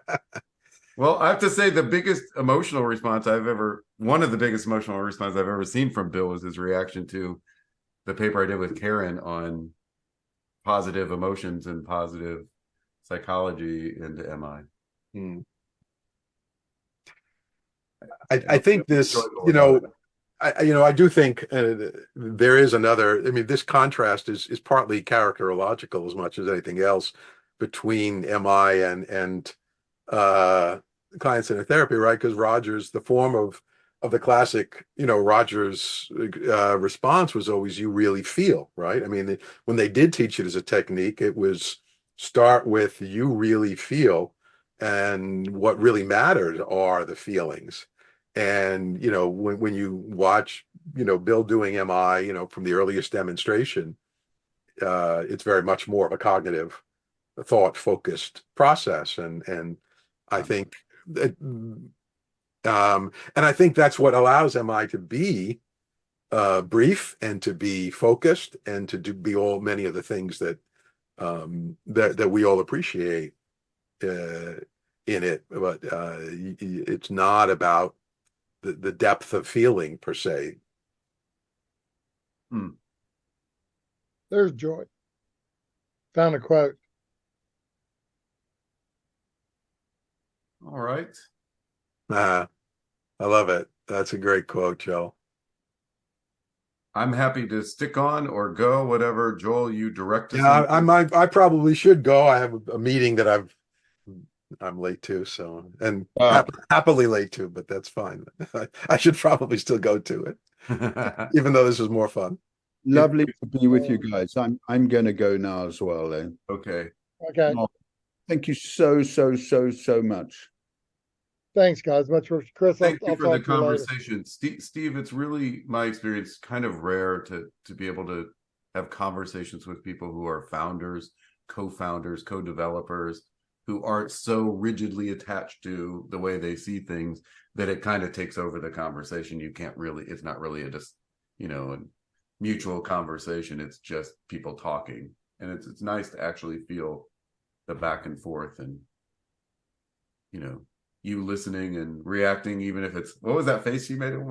Well, I have to say one of the biggest emotional response I've ever seen from Bill was his reaction to the paper I did with Karen on positive emotions and positive psychology into MI. I think this, I do think there is another. I mean, this contrast is partly characterological as much as anything else between MI and client-centered therapy, right? Because Rogers, the form of the classic, Rogers response was always you really feel, right? I mean, when they did teach it as a technique, it was start with you really feel, and what really mattered are the feelings. And when you watch Bill doing MI, from the earliest demonstration, it's very much more of a cognitive, thought focused process, and I think that, and I think that's what allows MI to be brief and to be focused and to be many of the things that that we all appreciate in it, but it's not about the depth of feeling per se. There's joy. Found a quote. All right. I love it. That's a great quote, Joe. I'm happy to stick on or go, whatever, Joel, you direct us. Yeah, I probably should go. I have a meeting that I'm late to, so, and happily late to, but that's fine. I should probably still go to it, even though this is more fun. Lovely to be with you guys. I'm going to go now as well. Okay. Okay. Thank you so much. Thanks, guys. Much for Chris. Thank you I'll for the talk to you later. conversation, Steve. It's really my experience, kind of rare to be able to have conversations with people who are founders, co-founders, co-developers, who aren't so rigidly attached to the way they see things that it kind of takes over the conversation. You can't really, it's not really a mutual conversation. It's just people talking. And it's nice to actually feel the back and forth and, you listening and reacting, even if it's, what was that face you made? It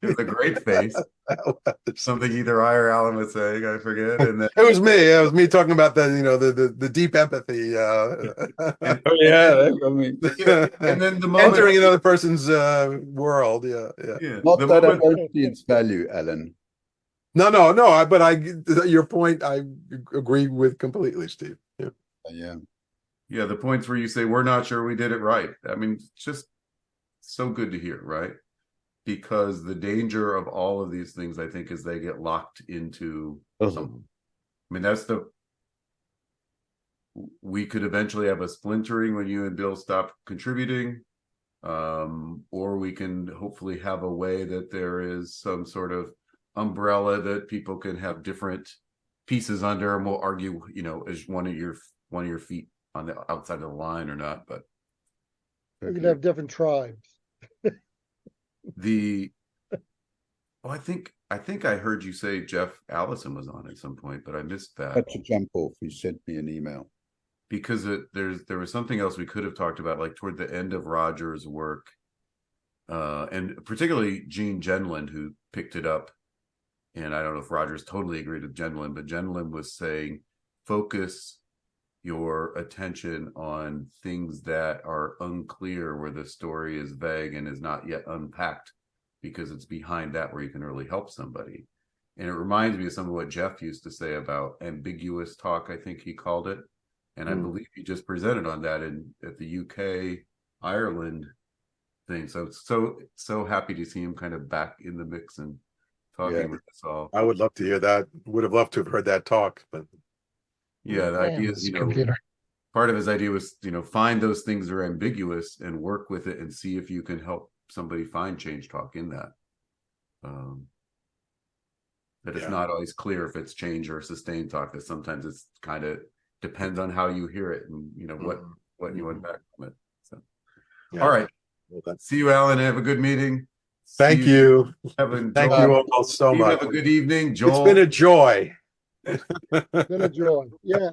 was a great face. Something either I or Allan was saying, I forget. And then It was me. It was me talking about the deep empathy. and, Oh yeah, that got me. and then the moment Entering another person's world. Yeah. Not the that I moment, don't see its value, Allan. No. Your point, I agree with completely, Steve. Yeah. Yeah. the points where you say we're not sure we did it right. I mean, it's just so good to hear, right? Because the danger of all of these things, I think, is they get locked into something. I mean, we could eventually have a splintering when you and Bill stop contributing, or we can hopefully have a way that there is some sort of umbrella that people can have different pieces under, and we'll argue, is one of your feet on the outside of the line or not. But We can have different tribes. I think I heard you say Jeff Allison was on at some point, but I missed that. Had to jump off. He sent me an email. Because there was something else we could have talked about, like toward the end of Roger's work, and particularly Gene Genlin, who picked it up. And I don't know if Roger's totally agreed with Genlin, but Genlin was saying, focus your attention on things that are unclear, where the story is vague and is not yet unpacked, because it's behind that where you can really help somebody. And it reminds me of some of what Jeff used to say about ambiguous talk, I think he called it. And I believe he just presented on that at the UK Ireland thing. So happy to see him kind of back in the mix and talking with us all. I would love to hear that. Would have loved to have heard that talk, but the idea is, part of his idea was, find those things that are ambiguous and work with it and see if you can help somebody find change talk in that. That it's not always clear if it's change or sustained talk, that sometimes it's kind of depends on how you hear it and what you unpack from it. So all right. See you, Allan. Have a good meeting. Thank you. Thank you all so much. Have a good evening, Joel. It's been a joy. Been a joy. Yeah.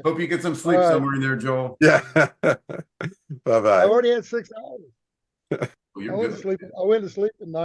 Hope you get some sleep somewhere in there, Joel. Yeah. Bye-bye. I already had 6 hours. Well, I went to sleep at 9.